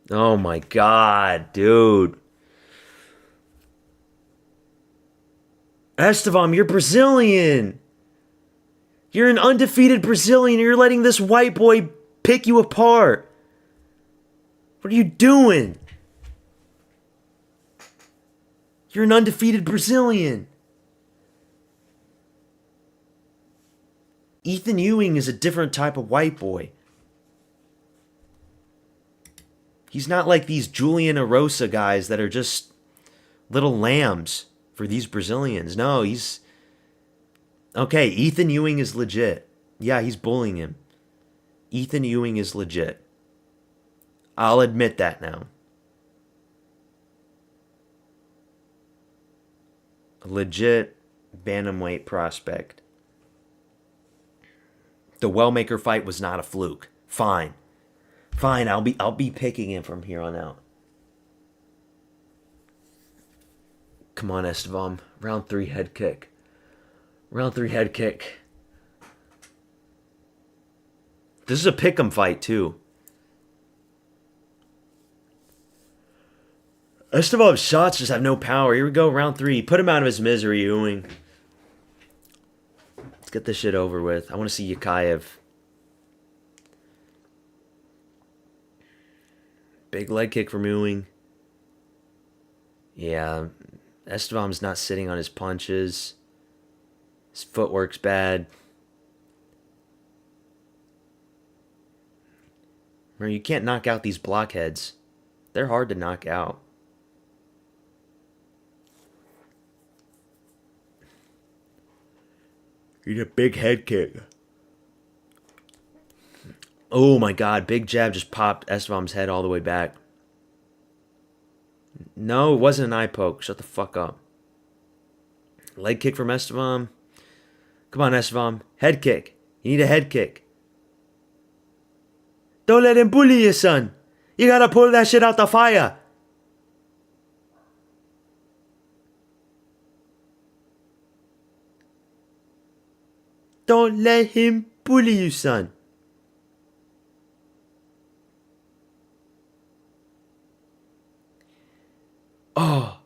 Oh my God, dude. Estevam, you're Brazilian. You're an undefeated Brazilian. You're letting this white boy pick you apart. What are you doing? You're an undefeated Brazilian. Ethan Ewing is a different type of white boy. He's not like these Julian Erosa guys that are just little lambs for these Brazilians. No, he's okay. Ethan Ewing is legit. Yeah, he's bullying him. Ethan Ewing is legit. I'll admit that now. Legit bantamweight prospect. The Wellmaker fight was not a fluke. Fine. Fine, I'll be picking him from here on out. Come on, Estevam. Round 3 head kick. Round 3 head kick. This is a pick'em fight too. Estevam's shots just have no power. Here we go, round 3. Put him out of his misery, Ewing. Let's get this shit over with. I want to see Yukayev. Big leg kick from Ewing. Yeah, Estevam's not sitting on his punches. His footwork's bad. Remember, you can't knock out these blockheads. They're hard to knock out. You need a big head kick. Oh my god, big jab just popped Estevam's head all the way back. No, it wasn't an eye poke. Shut the fuck up. Leg kick from Estevam. Come on, Estevam. Head kick. You need a head kick. Don't let him bully you, son. You gotta pull that shit out the fire. Don't let him bully you, son. Oh.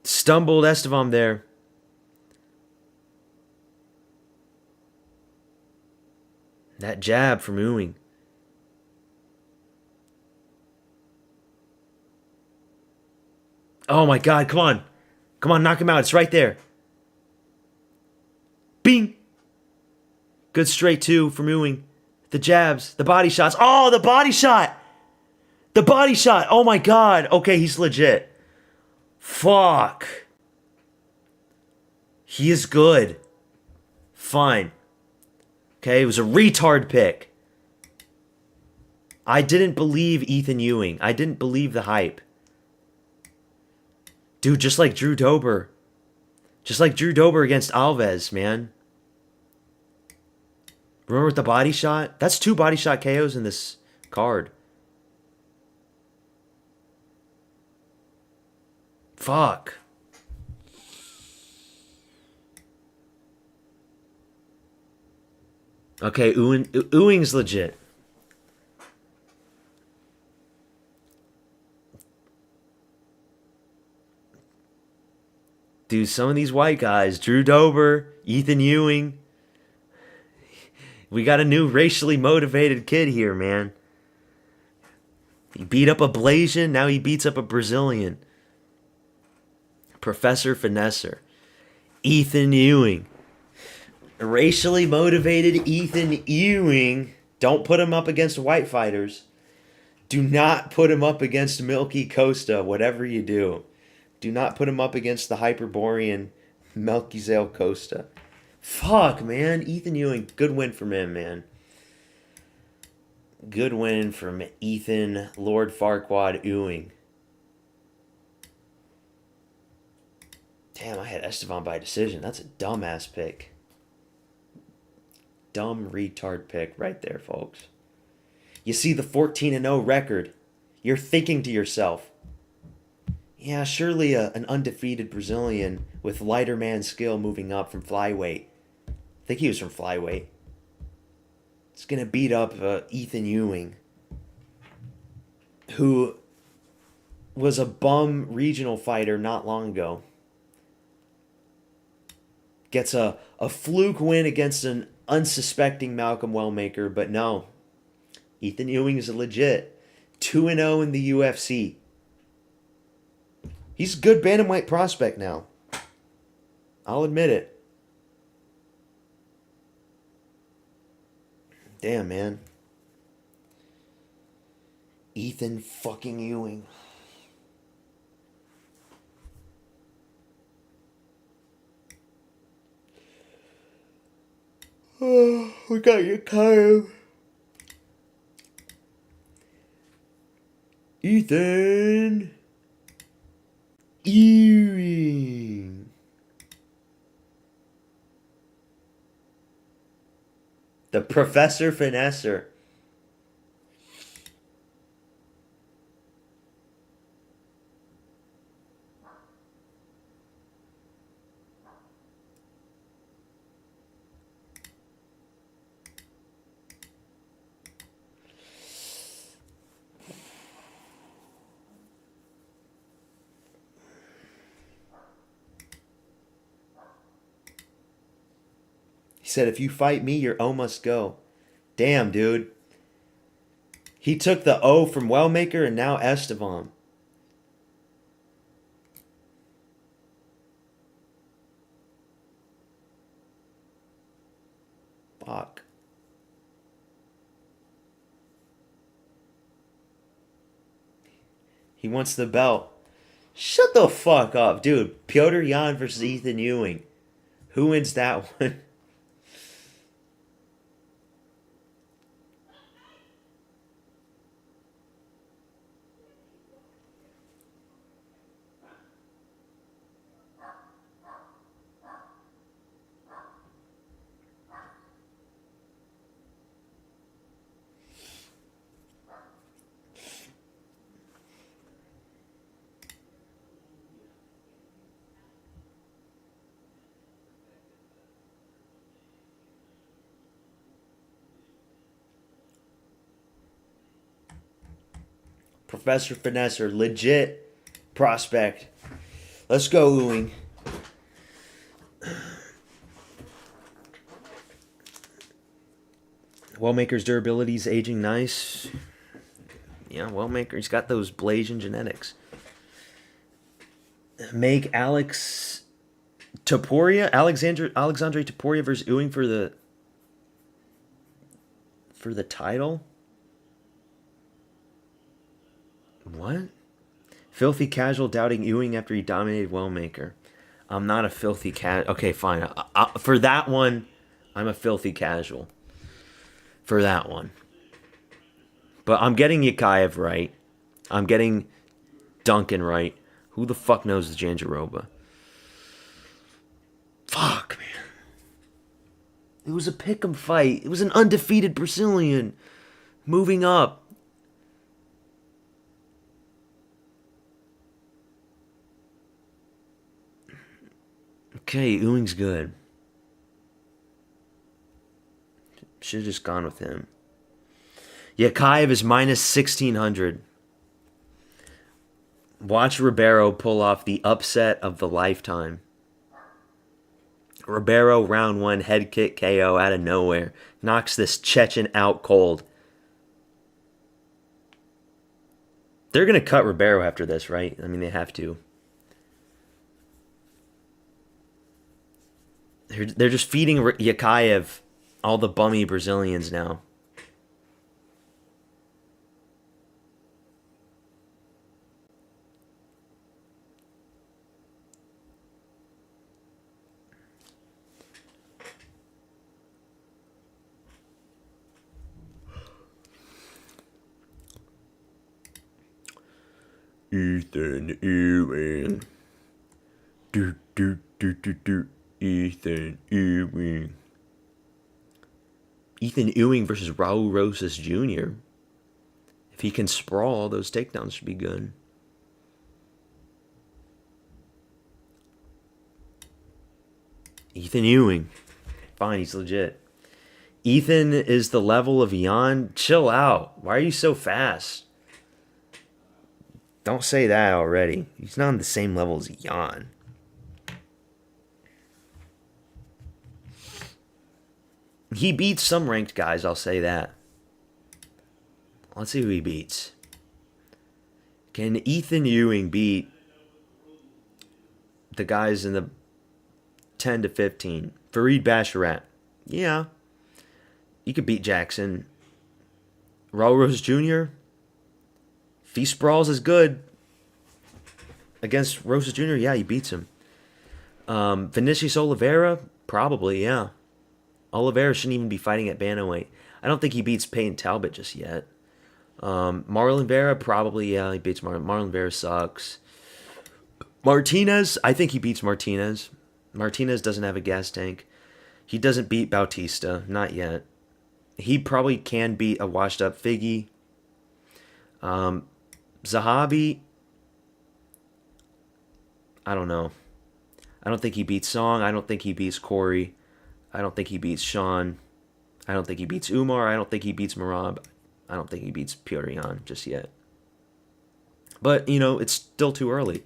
Stumbled Estevam there. That jab from Ewing. Oh my god, come on. Come on, knock him out. It's right there. Bing! Good straight two from Ewing. The jabs, the body shots. Oh, the body shot! The body shot! Oh my god. Okay, he's legit. Fuck. He is good. Fine. Okay, it was a retard pick. I didn't believe Ethan Ewing. I didn't believe the hype. Dude, just like Drew Dober. Just like Drew Dober against Alves, man. Remember with the body shot? That's 2 body shot KOs in this card. Fuck. Okay, Ewing's legit. Dude, some of these white guys, Drew Dober, Ethan Ewing. We got a new racially motivated kid here, man. He beat up a Blasian, now he beats up a Brazilian. Professor Finesser. Ethan Ewing. Racially motivated Ethan Ewing. Don't put him up against white fighters. Do not put him up against Milky Costa, whatever you do. Do not put him up against the Hyperborean Melchizedek Costa. Fuck, man. Ethan Ewing, good win from him, man. Good win from Ethan Lord Farquaad Ewing. Damn, I had Estevam by decision. That's a dumbass pick. Dumb retard pick right there, folks. You see the 14-0 record. You're thinking to yourself, yeah, surely an undefeated Brazilian with lighter man skill moving up from flyweight. I think he was from flyweight. It's going to beat up Ethan Ewing, who was a bum regional fighter not long ago. Gets a fluke win against an unsuspecting Malcolm Wellmaker, but no. Ethan Ewing is a legit 2-0 in the UFC. He's a good bantamweight prospect now. I'll admit it. Damn, man. Ethan fucking Ewing. We got your Kyle. Ethan Ewing. The Professor Finesser. He said, if you fight me, your O must go. Damn, dude. He took the O from Wellmaker and now Esteban. Fuck. He wants the belt. Shut the fuck up, dude. Piotr Jan versus Ethan Ewing. Who wins that one? Professor Finesser, legit prospect. Let's go, Ewing. Wellmaker's durability is aging nice. Yeah, Wellmaker's got those Blasian genetics. Make Alex Topuria, Alexandre Topuria versus Ewing for the title. What? Filthy casual doubting Ewing after he dominated Wellmaker. I'm not a filthy cat. Okay, fine. For that one, I'm a filthy casual. For that one. But I'm getting Yakayev right. I'm getting Duncan right. Who the fuck knows the Janjaroba? Fuck, man. It was a pick'em fight. It was an undefeated Brazilian moving up. Okay, Ewing's good. Should have just gone with him. Yakayev is minus 1,600. Watch Ribeiro pull off the upset of the lifetime. Ribeiro, round one, head kick KO out of nowhere. Knocks this Chechen out cold. They're going to cut Ribeiro after this, right? I mean, they have to. They're just feeding Yakayev all the bummy Brazilians now. Ethan Ewing. Ethan Ewing. Ethan Ewing versus Raul Rosas Jr. If he can sprawl, those takedowns should be good. Ethan Ewing. Fine, he's legit. Ethan is the level of Jan. Chill out. Why are you so fast? Don't say that already. He's not on the same level as Jan. He beats some ranked guys, I'll say that. Let's see who he beats. Can Ethan Ewing beat the guys in the 10 to 15? Fareed Basharat. Yeah. You could beat Jackson. Raul Rose Jr. If he sprawls is good against Rosas Jr., yeah, he beats him. Vinicius Oliveira, probably, yeah. Oliveira shouldn't even be fighting at bantamweight. I don't think he beats Payton Talbot just yet. Marlon Vera, probably, yeah, he beats Marlon Vera sucks. Martinez, I think he beats Martinez. Martinez doesn't have a gas tank. He doesn't beat Bautista, not yet. He probably can beat a washed up Figgy. Zahabi, I don't know. I don't think he beats Song. I don't think he beats Corey. I don't think he beats Sean. I don't think he beats Umar. I don't think he beats Marab. I don't think he beats Pyorian just yet. But, it's still too early.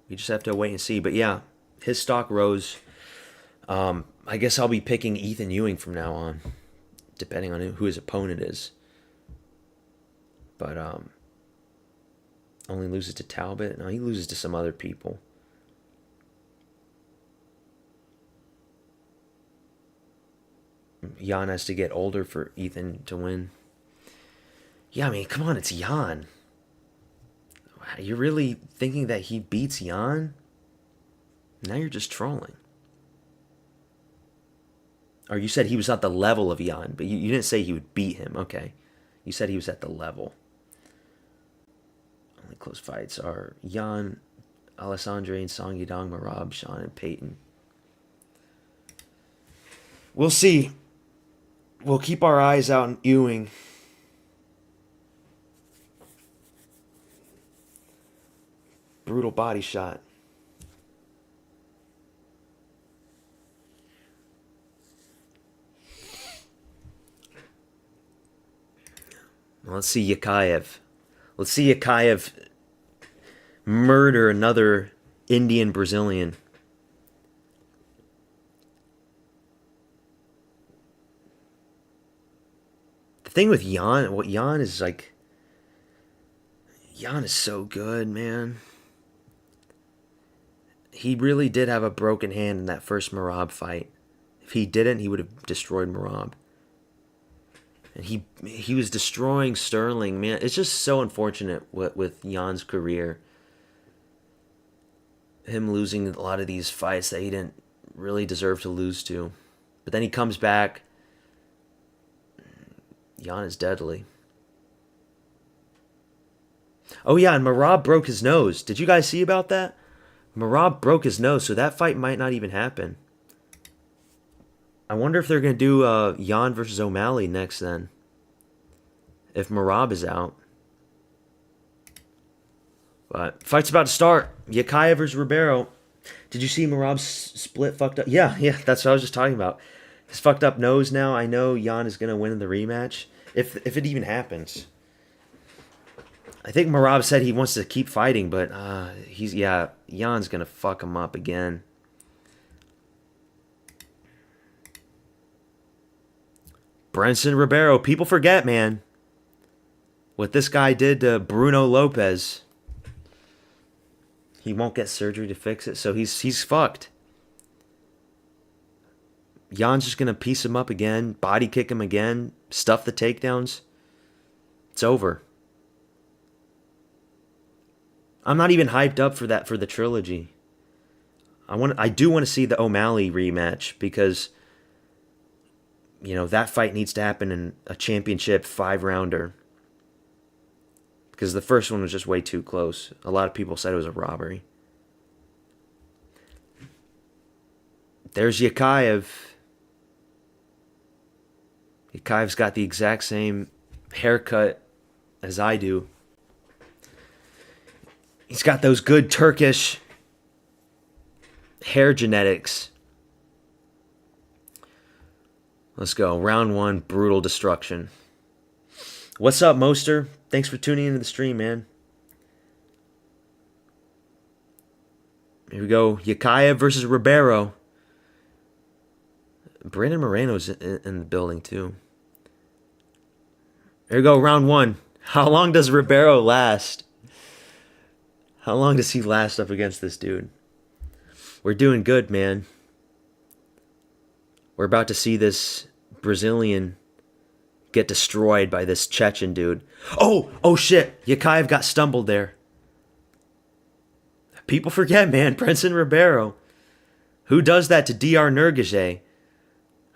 We just have to wait and see. But yeah, his stock rose. I guess I'll be picking Ethan Ewing from now on, depending on who his opponent is. But only loses to Talbot. No, he loses to some other people. Jan has to get older for Ethan to win. Yeah, I mean, come on, it's Jan. You're really thinking that he beats Jan? Now you're just trolling. Or you said he was at the level of Jan, but you didn't say he would beat him. Okay. You said he was at the level. Only close fights are Jan, Alessandre, and Song Yadong, Marab, Sean, and Peyton. We'll see. We'll keep our eyes out on Ewing. Brutal body shot. Let's see Yakayev. Let's see Yakayev murder another Indian Brazilian. The thing with Jan, Jan is like, Jan is so good, man. He really did have a broken hand in that first Marab fight. If he didn't, he would have destroyed Marab. And he was destroying Sterling, man. It's just so unfortunate with Jan's career. Him losing a lot of these fights that he didn't really deserve to lose to. But then he comes back. Jan is deadly. Oh yeah, and Marab broke his nose. Did you guys see about that? Marab broke his nose, so that fight might not even happen. I wonder if they're going to do Jan versus O'Malley next then. If Marab is out. But fight's about to start. Yakayev versus Ribeiro. Did you see Marab's split fucked up? Yeah, that's what I was just talking about. His fucked up nose now. I know Jan is going to win in the rematch. If it even happens. I think Marab said he wants to keep fighting, but Jan's going to fuck him up again. Brenson Ribeiro. People forget, man, what this guy did to Bruno Lopez. He won't get surgery to fix it, so he's fucked. Jan's just going to piece him up again, body kick him again, stuff the takedowns. It's over. I'm not even hyped up for that, for the trilogy. I do want to see the O'Malley rematch because, that fight needs to happen in a championship 5-rounder. Because the first one was just way too close. A lot of people said it was a robbery. There's Yakayev. Yakayev's got the exact same haircut as I do. He's got those good Turkish hair genetics. Let's go. Round 1, brutal destruction. What's up, Moster? Thanks for tuning into the stream, man. Here we go. Yakayev versus Ribeiro. Brandon Moreno's in the building, too. Here we go. Round 1. How long does Ribeiro last? How long does he last up against this dude? We're doing good, man. We're about to see this Brazilian get destroyed by this Chechen dude. Oh shit. Yakayev got stumbled there. People forget, man. Brenson Ribeiro. Who does that to DR Nurgaje?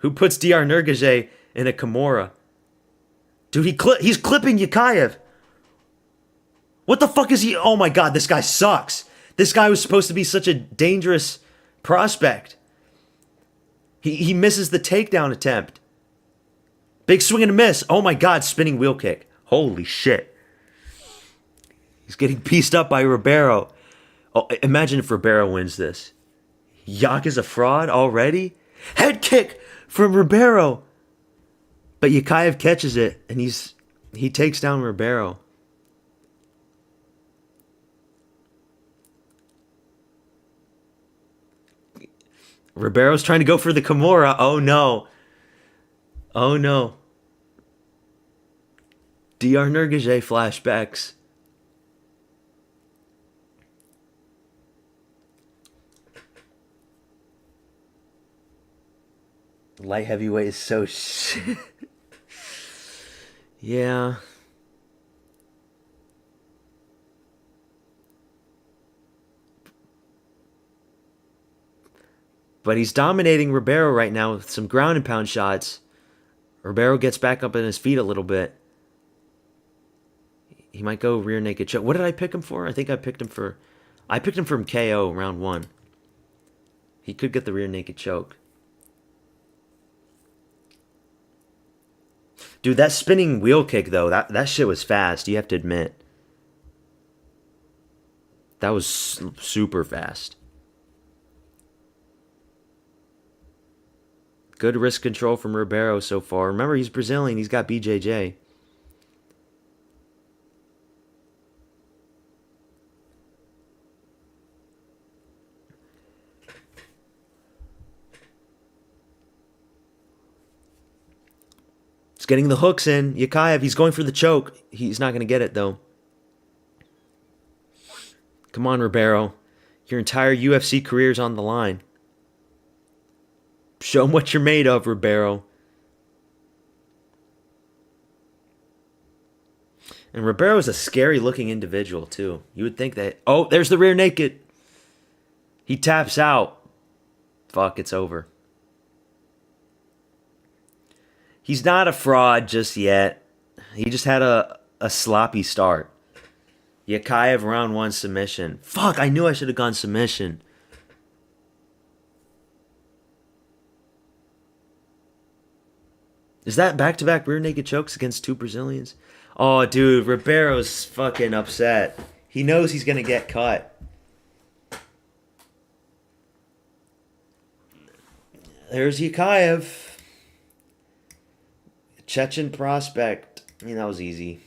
Who puts Dr. Nurgaje in a Kimura? Dude, he's clipping Yakayev. What the fuck is he? Oh my god, this guy sucks. This guy was supposed to be such a dangerous prospect. He misses the takedown attempt. Big swing and a miss. Oh my god, spinning wheel kick. Holy shit. He's getting pieced up by Ribeiro. Oh, imagine if Ribeiro wins this. Yak is a fraud already? Head kick from Ribeiro. But Yakayev catches it, and he takes down Ribeiro. Ribeiro's trying to go for the Kimura. Oh no. Oh no. Dr. Nurgaje flashbacks. Light heavyweight is so shit. Yeah. But he's dominating Ribeiro right now with some ground and pound shots. Ribeiro gets back up on his feet a little bit. He might go rear naked choke. What did I pick him for? I think I picked him for... I picked him from KO round 1. He could get the rear naked choke. Dude, that spinning wheel kick, though, that shit was fast, you have to admit. That was super fast. Good wrist control from Ribeiro so far. Remember, he's Brazilian. He's got BJJ. He's getting the hooks in. Yakayev, he's going for the choke. He's not going to get it, though. Come on, Ribeiro. Your entire UFC career's on the line. Show him what you're made of, Ribeiro. And Ribeiro's a scary-looking individual, too. You would think that... Oh, there's the rear naked. He taps out. Fuck, it's over. He's not a fraud just yet. He just had a sloppy start. Yakayev round 1 submission. Fuck, I knew I should have gone submission. Is that back-to-back rear naked chokes against 2 Brazilians? Oh, dude, Ribeiro's fucking upset. He knows he's going to get cut. There's Yakayev. Chechen prospect. I mean, that was easy.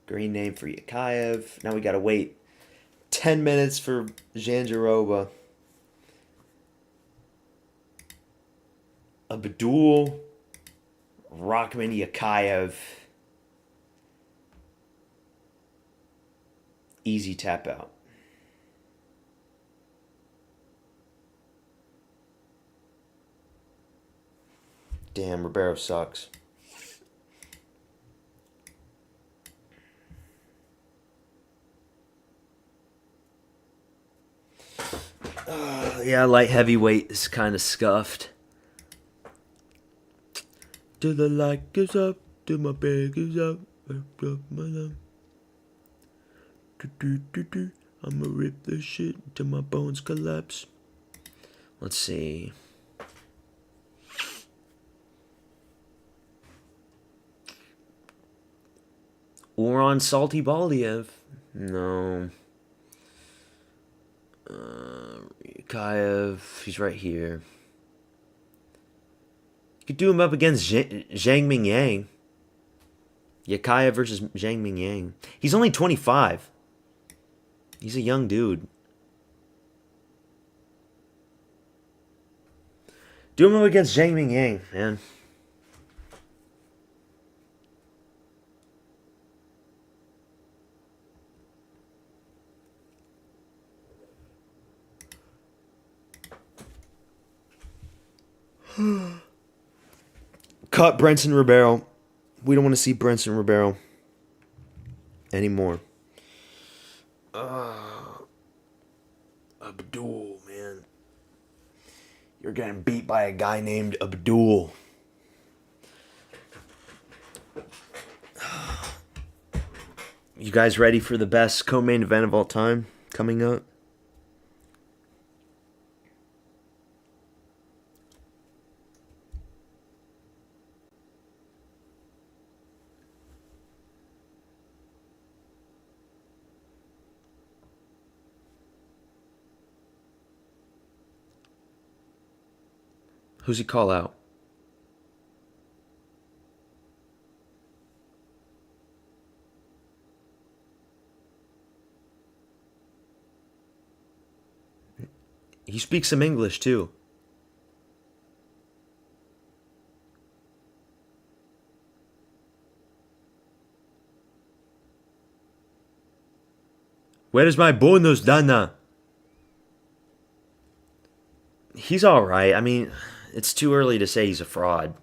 Green name for Yakayev. Now we got to wait 10 minutes for Jandiroba. Abdul Rahman Yakayev. Easy tap out. Damn, Ribeiro sucks. Yeah, light heavyweight is kind of scuffed. Till the light goes up, till my bag goes up, I'ma rip this shit till my bones collapse. Let's see. Uran Salty Baldiev. No. Yakayev. He's right here. You could do him up against Zhang Ming Yang. Yakayev versus Zhang Ming Yang. He's only 25. He's a young dude. Do him up against Zhang Ming Yang, man. Cut Brenson Ribeiro. We don't want to see Brenson Ribeiro anymore. Abdul, man. You're getting beat by a guy named Abdul. You guys ready for the best co-main event of all time coming up? Who's he call out? He speaks some English too. Where is my bonus, Dana? He's all right. I mean, it's too early to say he's a fraud.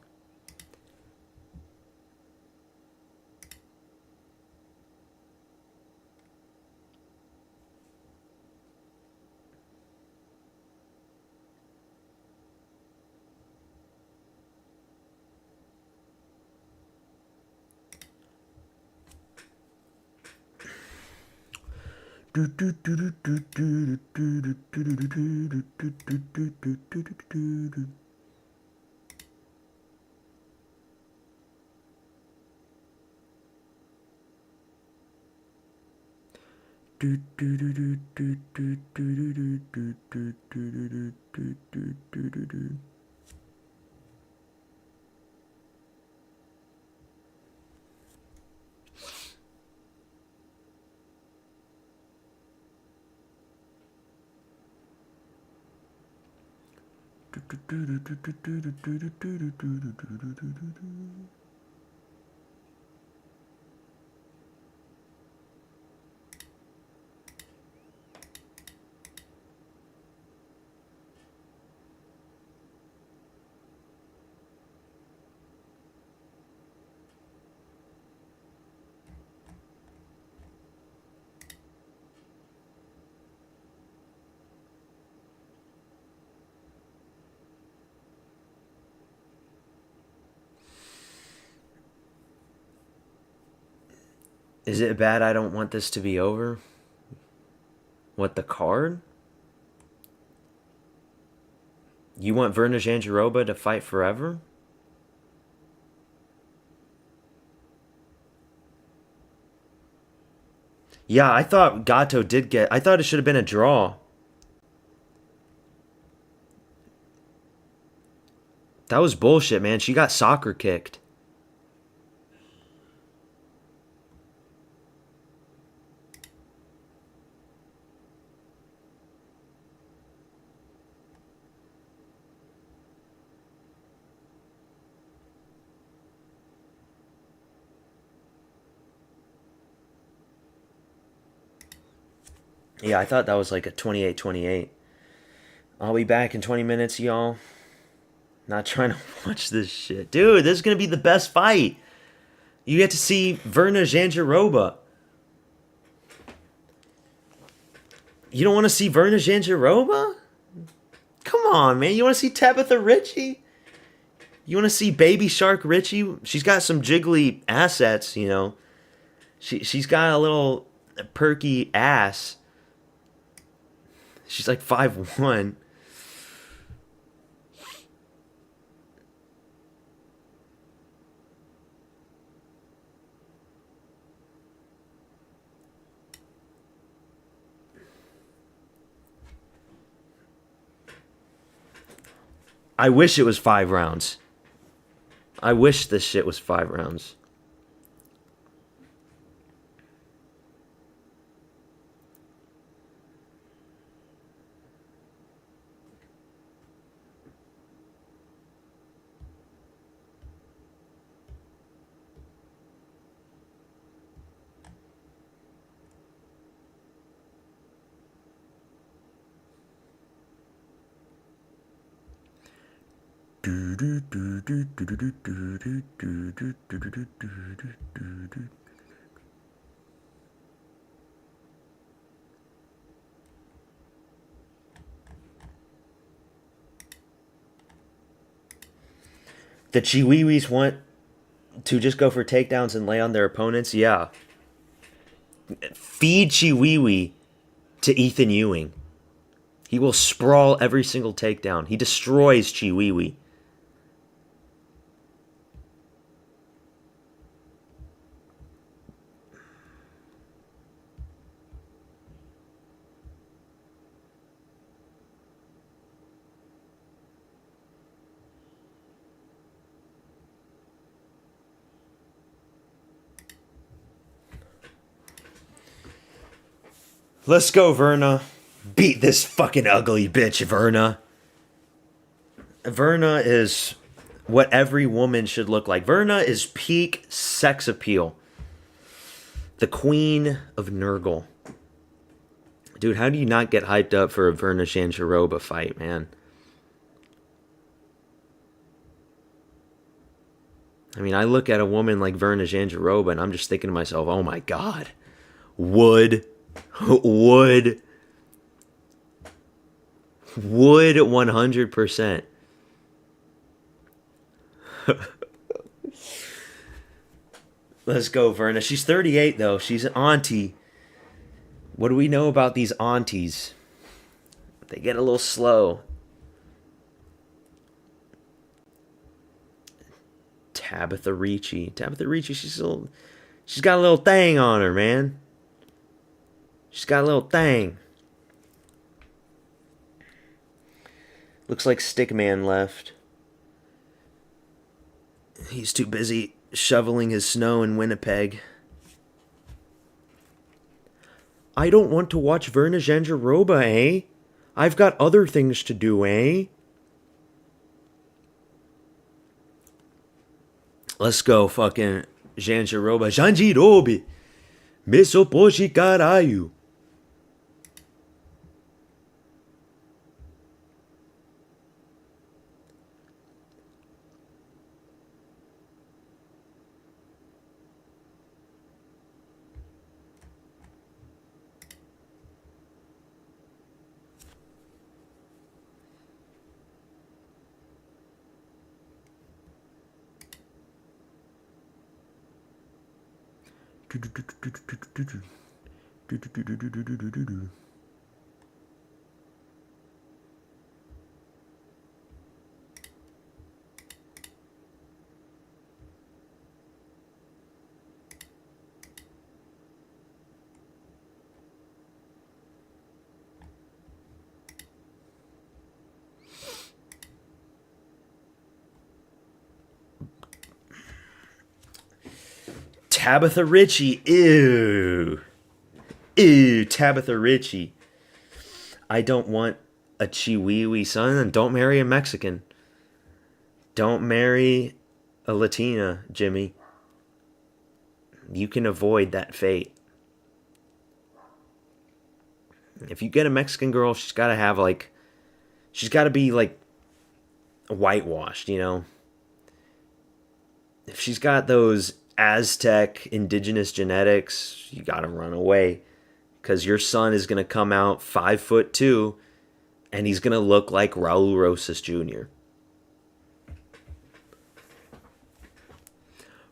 Is it bad I don't want this to be over? What, the card? You want Verna Jandiroba to fight forever? Yeah, I thought Gato did get... I thought it should have been a draw. That was bullshit, man. She got soccer kicked. Yeah, I thought that was like a 28-28. I'll be back in 20 minutes, y'all. Not trying to watch this shit. Dude, this is going to be the best fight. You get to see Verna Jandiroba. You don't want to see Verna Jandiroba? Come on, man. You want to see Tabitha Ritchie? You want to see Baby Shark Ritchie? She's got some jiggly assets, you know. She's got a little perky ass. She's like 5'1". I wish it was 5 rounds. I wish this shit was 5 rounds. The Chiwiwis want to just go for takedowns and lay on their opponents. Yeah. Feed Chiwiwi to Ethan Ewing. He will sprawl every single takedown. He destroys Chiwiwi. Let's go, Verna. Beat this fucking ugly bitch, Verna. Verna is what every woman should look like. Verna is peak sex appeal. The queen of Nurgle. Dude, how do you not get hyped up for a Verna Jandiroba fight, man? I mean, I look at a woman like Verna Jandiroba and I'm just thinking to myself, oh my god. Would 100%. Let's go, Verna. She's 38, though. She's an auntie. What do we know about these aunties? They get a little slow. Tabitha Ricci. Tabitha Ricci, she's got a little thing on her, man. She's got a little thing. Looks like Stickman left. He's too busy shoveling his snow in Winnipeg. I don't want to watch Verna Jandiroba, eh? I've got other things to do, eh? Let's go, fucking Jandiroba. Jandirobe! Me soposhi caralho. Tabitha Ricci. Ew. Ew, Tabitha Ricci. I don't want a Chiwiwi son, and don't marry a Mexican. Don't marry a Latina, Jimmy. You can avoid that fate. If you get a Mexican girl, she's got to have, like, she's got to be, like, whitewashed, you know? If she's got those Aztec indigenous genetics, you got to run away. Because your son is going to come out 5'2", and he's going to look like Raul Rosas Jr.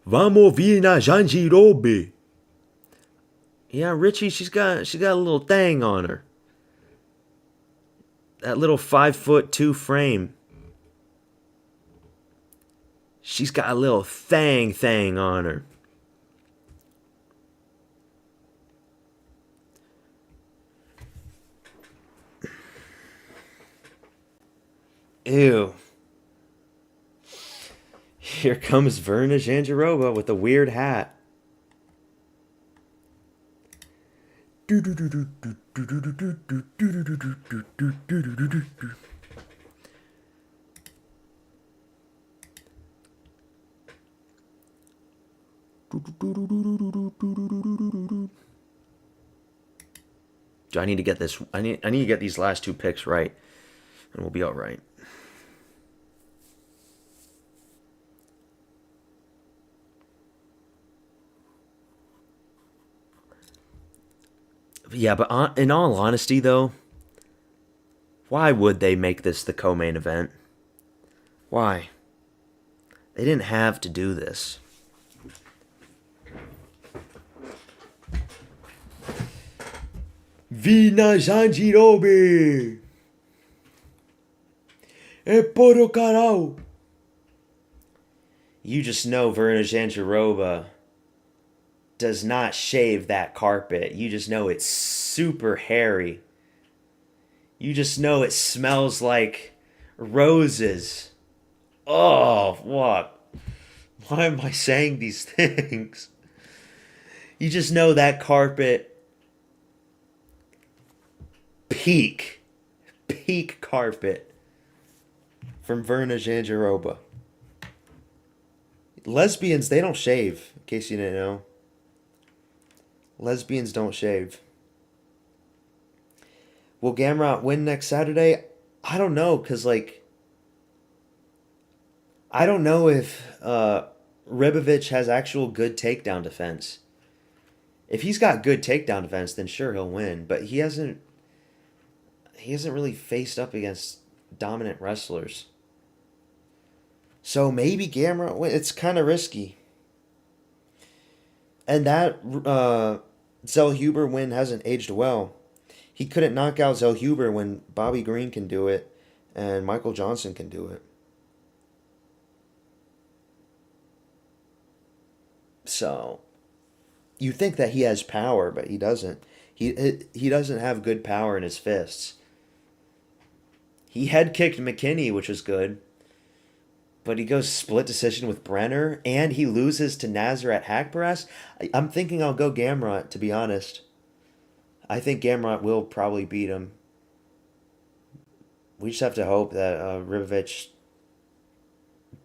Vamos vir na Jandirobe. Yeah, Richie, she got a little thing on her. That little 5'2" frame. She's got a little thing on her. Ew. Here comes Verna Jandiroba with a weird hat. I need to get this. I need to get these last two picks right, and we'll be all right. Yeah, but in all honesty, though, why would they make this the co-main event? Why? They didn't have to do this. Vina Janjirobe! E poro carau! You just know Verna Janjiroba does not shave that carpet. You just know it's super hairy. You just know it smells like roses. Oh, what? Why am I saying these things? You just know that carpet. Peak carpet from Verna Janjiroba. Lesbians, they don't shave, in case you didn't know. Lesbians don't shave. Will Gamrot win next Saturday? I don't know, because, like, I don't know if Ribovich has actual good takedown defense. If he's got good takedown defense, then sure, he'll win. But he hasn't really faced up against dominant wrestlers. So maybe Gamrot win. It's kind of risky. And that Zellhuber win hasn't aged well. He couldn't knock out Zellhuber when Bobby Green can do it and Michael Johnson can do it. So you think that he has power, but he doesn't. He doesn't have good power in his fists. He head kicked McKinney, which was good. But he goes split decision with Brenner, and he loses to Nazareth Haqparast. I'm thinking I'll go Gamrot, to be honest. I think Gamrot will probably beat him. We just have to hope that Ribovich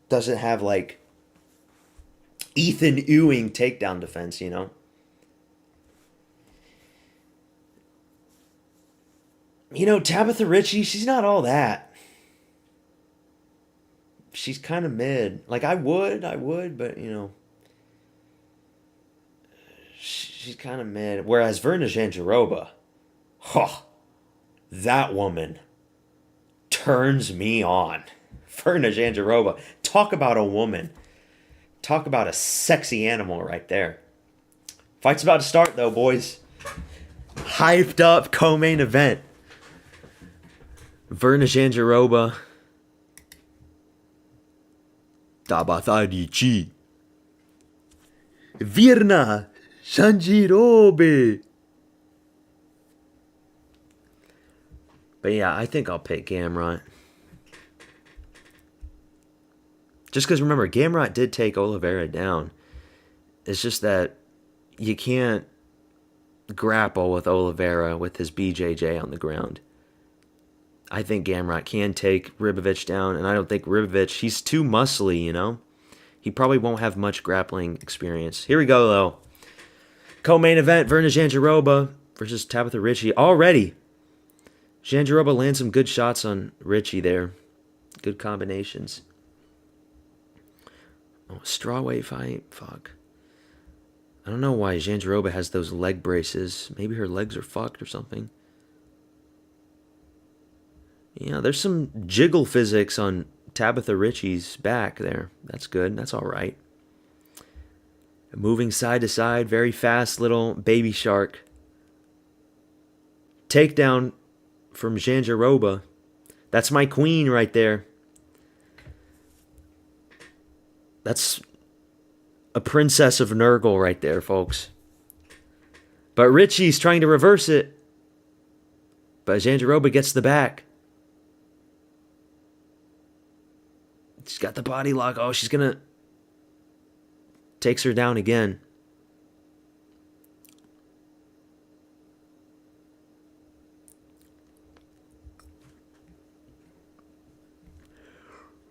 doesn't have, like, Ethan Ewing takedown defense, you know? You know, Tabitha Ritchie, she's not all that. She's kind of mid. Like, I would, but, you know. She's kind of mid. Whereas Verna Janjiroba, that woman turns me on. Verna Janjiroba. Talk about a woman. Talk about a sexy animal right there. Fight's about to start, though, boys. Hyped up co-main event. Verna Janjiroba. Tabitha Ricci. Verna Janjiroba. But yeah, I think I'll pick Gamrot. Just because, remember, Gamrot did take Oliveira down. It's just that you can't grapple with Oliveira with his BJJ on the ground. I think Gamrot can take Ribovich down, and I don't think Ribovich, he's too muscly, you know? He probably won't have much grappling experience. Here we go, though. Co-main event, Verna Janjiroba versus Tabitha Ritchie. Already, Janjiroba lands some good shots on Ritchie there. Good combinations. Oh, strawweight fight? Fuck. I don't know why Janjiroba has those leg braces. Maybe her legs are fucked or something. Yeah, there's some jiggle physics on Tabitha Ritchie's back there. That's good. That's all right. Moving side to side, very fast little baby shark. Takedown from Janjiroba. That's my queen right there. That's a princess of Nurgle right there, folks. But Ritchie's trying to reverse it. But Janjiroba gets the back. She's got the body lock. Oh, she's going to... Takes her down again.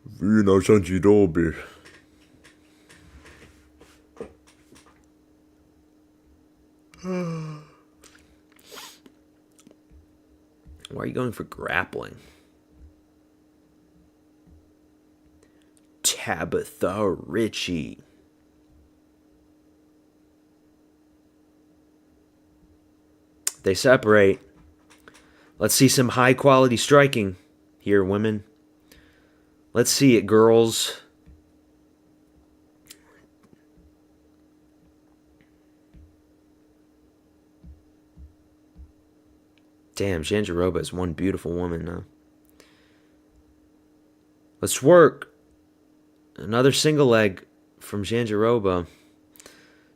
Verna Janjiroba. Why are you going for grappling? Tabitha Ritchie. They separate. Let's see some high quality striking here, women. Let's see it, girls. Damn, Jandiroba is one beautiful woman now. Let's work. Another single leg from Jandiroba.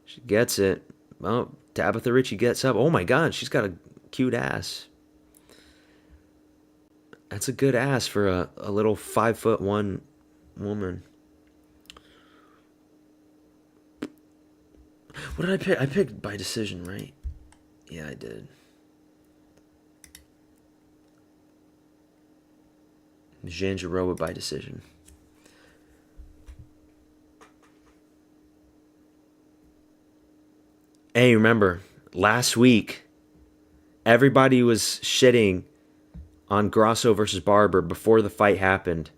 She gets it. Oh, Tabitha Ritchie gets up. Oh my god, she's got a cute ass. That's a good ass for a little 5'1" woman. What did I pick? I picked by decision, right? Yeah, I did. Jandiroba by decision. Hey, remember, last week, everybody was shitting on Grasso versus Barber before the fight happened.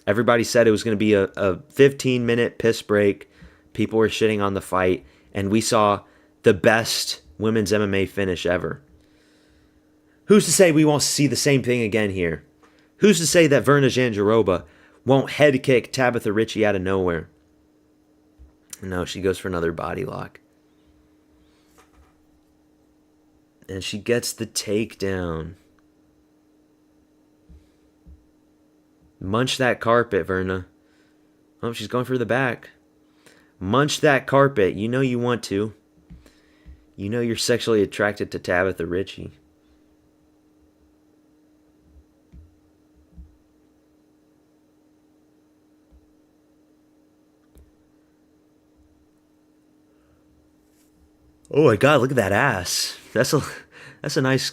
Everybody said it was going to be a 15-minute piss break. People were shitting on the fight, and we saw the best women's MMA finish ever. Who's to say we won't see the same thing again here? Who's to say that Verna Jandiroba won't head kick Tabitha Ritchie out of nowhere? No, she goes for another body lock. And she gets the takedown. Munch that carpet, Verna. Oh, she's going for the back. Munch that carpet. You know you want to. You know you're sexually attracted to Tabitha Ritchie. Oh my god, look at that ass. That's a nice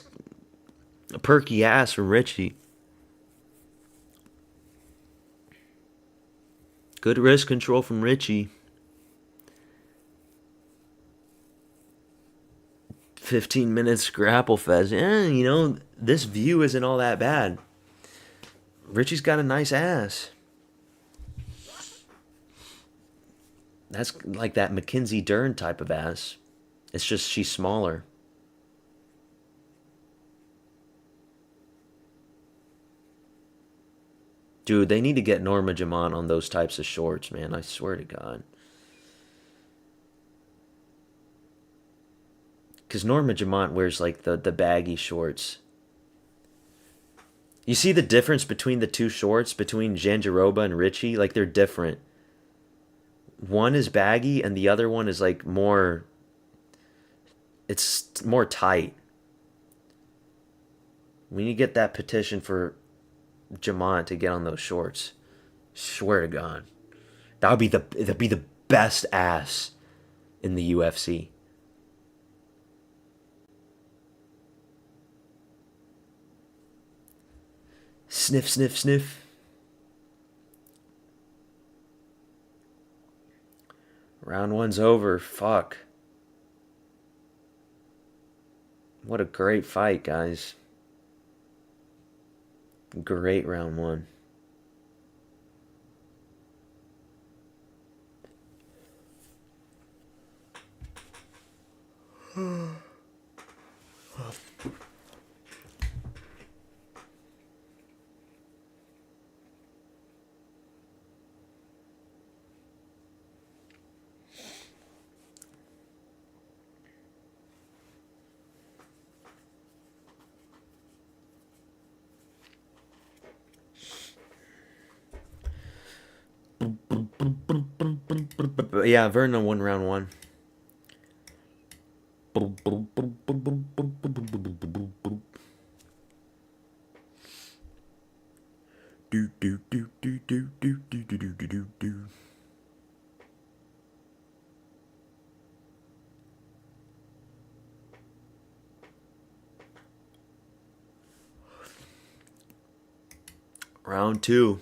perky ass from Ritchie. Good wrist control from Ritchie. 15 minutes grapple fest. You know, this view isn't all that bad. Ritchie's got a nice ass. That's like that Mackenzie Dern type of ass. It's just she's smaller. Dude, they need to get Norma Jamont on those types of shorts, man. I swear to God. Because Norma Jamont wears like the baggy shorts. You see the difference between the two shorts, between Jandiroba and Ritchie? Like they're different. One is baggy and the other one is like more... It's more tight. We need to get that petition for Jamont to get on those shorts. Swear to God. That'd be the best ass in the UFC. Sniff, sniff, sniff. Round one's over. Fuck. What a great fight, guys. Great round one. Yeah, Verna won round one. Round two.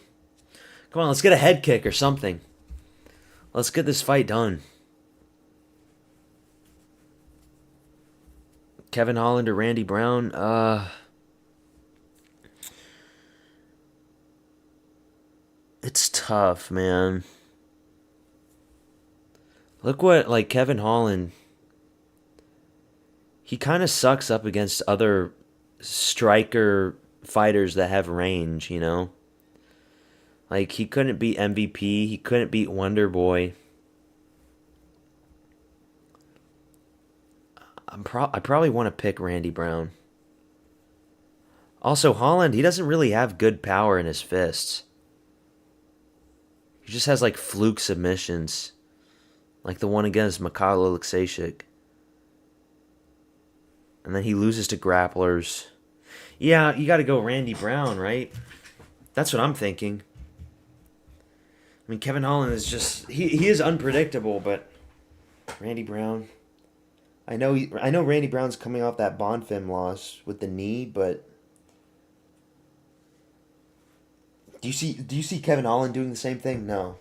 Come on, let's get a head kick or something. Let's get this fight done. Kevin Holland or Randy Brown? It's tough, man. Look what, like, Kevin Holland... He kind of sucks up against other striker fighters that have range, you know? Like, he couldn't beat MVP. He couldn't beat Wonder Boy. I probably want to pick Randy Brown. Also, Holland, he doesn't really have good power in his fists. He just has like fluke submissions, like the one against Mikhail Alexiejczyk. And then he loses to grapplers. Yeah, you got to go Randy Brown, right? That's what I'm thinking. I mean, Kevin Holland is just he is unpredictable, but Randy Brown. I know Randy Brown's coming off that Bonfim loss with the knee, but do you see Kevin Holland doing the same thing? No.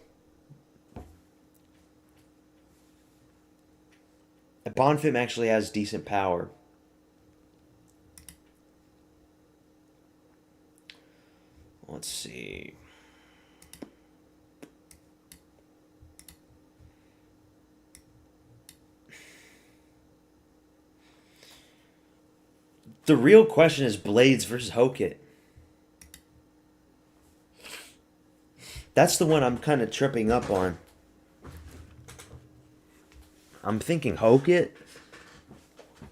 Bonfim actually has decent power. Let's see. The real question is Blades versus Hokit. That's the one I'm kind of tripping up on. I'm thinking Hokit.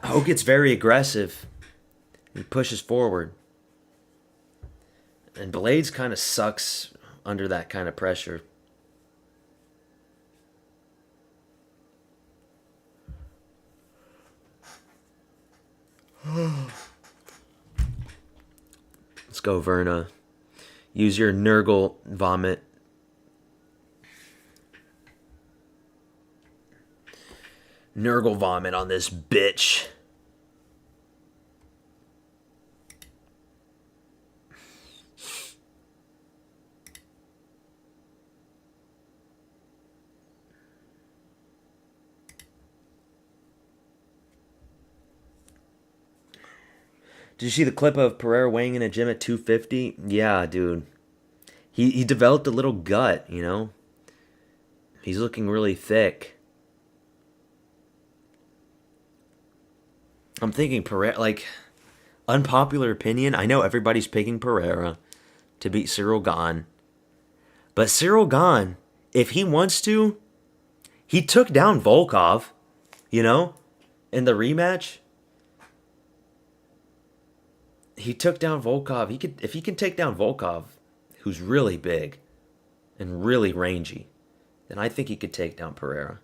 Hokit's very aggressive. He pushes forward. And Blades kind of sucks under that kind of pressure. Let's go, Verna. Use your Nurgle vomit. Nurgle vomit on this bitch. Did you see the clip of Pereira weighing in a gym at 250? Yeah, dude. He developed a little gut, you know? He's looking really thick. I'm thinking Pereira, like, unpopular opinion. I know everybody's picking Pereira to beat Cyril Gane. But Cyril Gane, if he wants to, he took down Volkov, you know, in the rematch. He took down Volkov. If he can take down Volkov, who's really big and really rangy, then I think he could take down Pereira.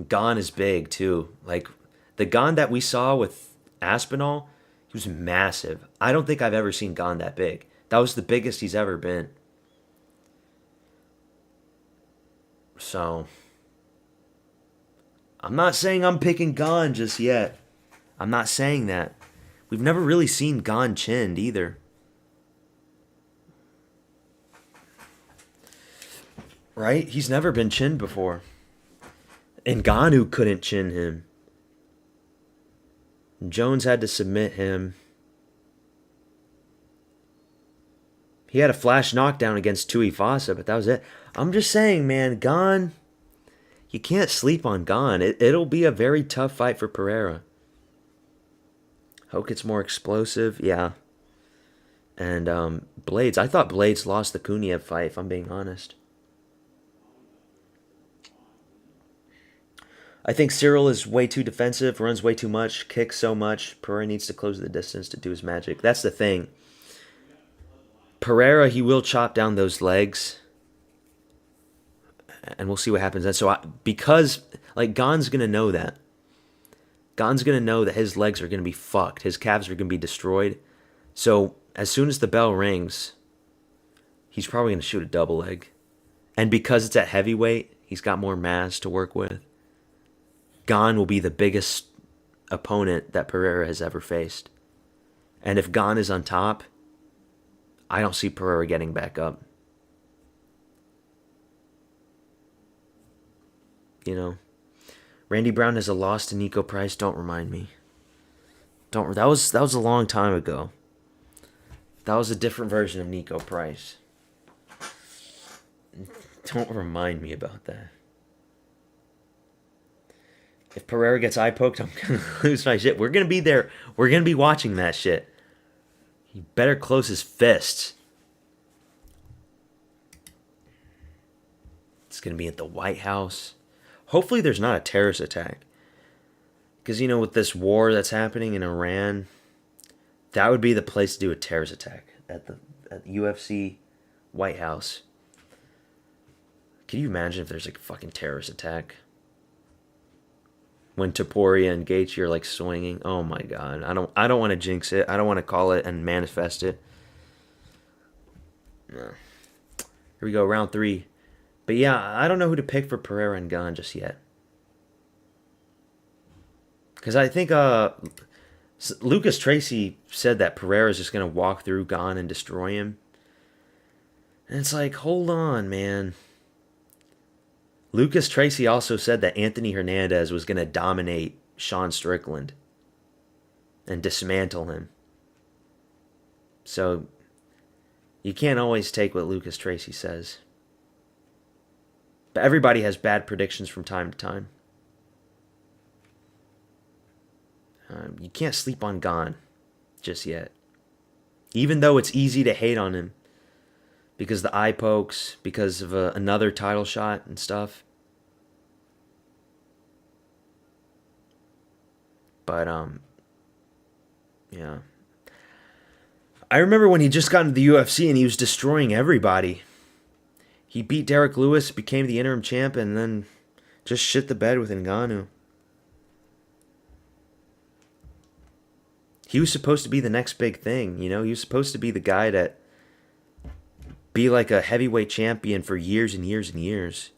Gane is big too. Like the Gane that we saw with Aspinall, he was massive. I don't think I've ever seen Gane that big. That was the biggest he's ever been. So I'm not saying I'm picking Gane just yet. I'm not saying that. We've never really seen Gane chinned either. Right? He's never been chinned before. And Ngannou couldn't chin him. Jones had to submit him. He had a flash knockdown against Tuivasa, but that was it. I'm just saying, man, Gane, you can't sleep on Gane. It'll be a very tough fight for Pereira. Hokit's more explosive, yeah. And Blades, I thought Blades lost the Kuniev fight, if I'm being honest. I think Cyril is way too defensive, runs way too much, kicks so much. Pereira needs to close the distance to do his magic. That's the thing. Pereira, he will chop down those legs. And we'll see what happens then. So, because, like, Gane's going to know that. Gane's going to know that his legs are going to be fucked. His calves are going to be destroyed. So, as soon as the bell rings, he's probably going to shoot a double leg. And because it's at heavyweight, he's got more mass to work with. Gane will be the biggest opponent that Pereira has ever faced. And if Gane is on top, I don't see Pereira getting back up. You know, Randy Brown has a loss to Nico Price. Don't remind me. Don't. That was a long time ago. That was a different version of Nico Price. Don't remind me about that. If Pereira gets eye poked, I'm gonna lose my shit. We're gonna be there. We're gonna be watching that shit. He better close his fists. It's gonna be at the White House. Hopefully there's not a terrorist attack. Because, you know, with this war that's happening in Iran, That would be the place to do a terrorist attack at the UFC White House. Can you imagine if there's like a fucking terrorist attack when Taporia and Gaethje are like swinging? Oh my god, I don't want to jinx it. I don't want to call it and manifest it. No. Here we go, round 3. But yeah, I don't know who to pick for Pereira and Gunn just yet. Because I think Lucas Tracy said that Pereira's just going to walk through Gon and destroy him. And it's like, hold on, man. Lucas Tracy also said that Anthony Hernandez was going to dominate Sean Strickland and dismantle him. So you can't always take what Lucas Tracy says. But everybody has bad predictions from time to time. You can't sleep on Gon just yet. Even though it's easy to hate on him because the eye pokes, because of another title shot and stuff. But, yeah. I remember when he just got into the UFC and he was destroying everybody. He beat Derek Lewis, became the interim champ, and then just shit the bed with Ngannou. He was supposed to be the next big thing, you know? He was supposed to be the guy that be like a heavyweight champion for years and years and years.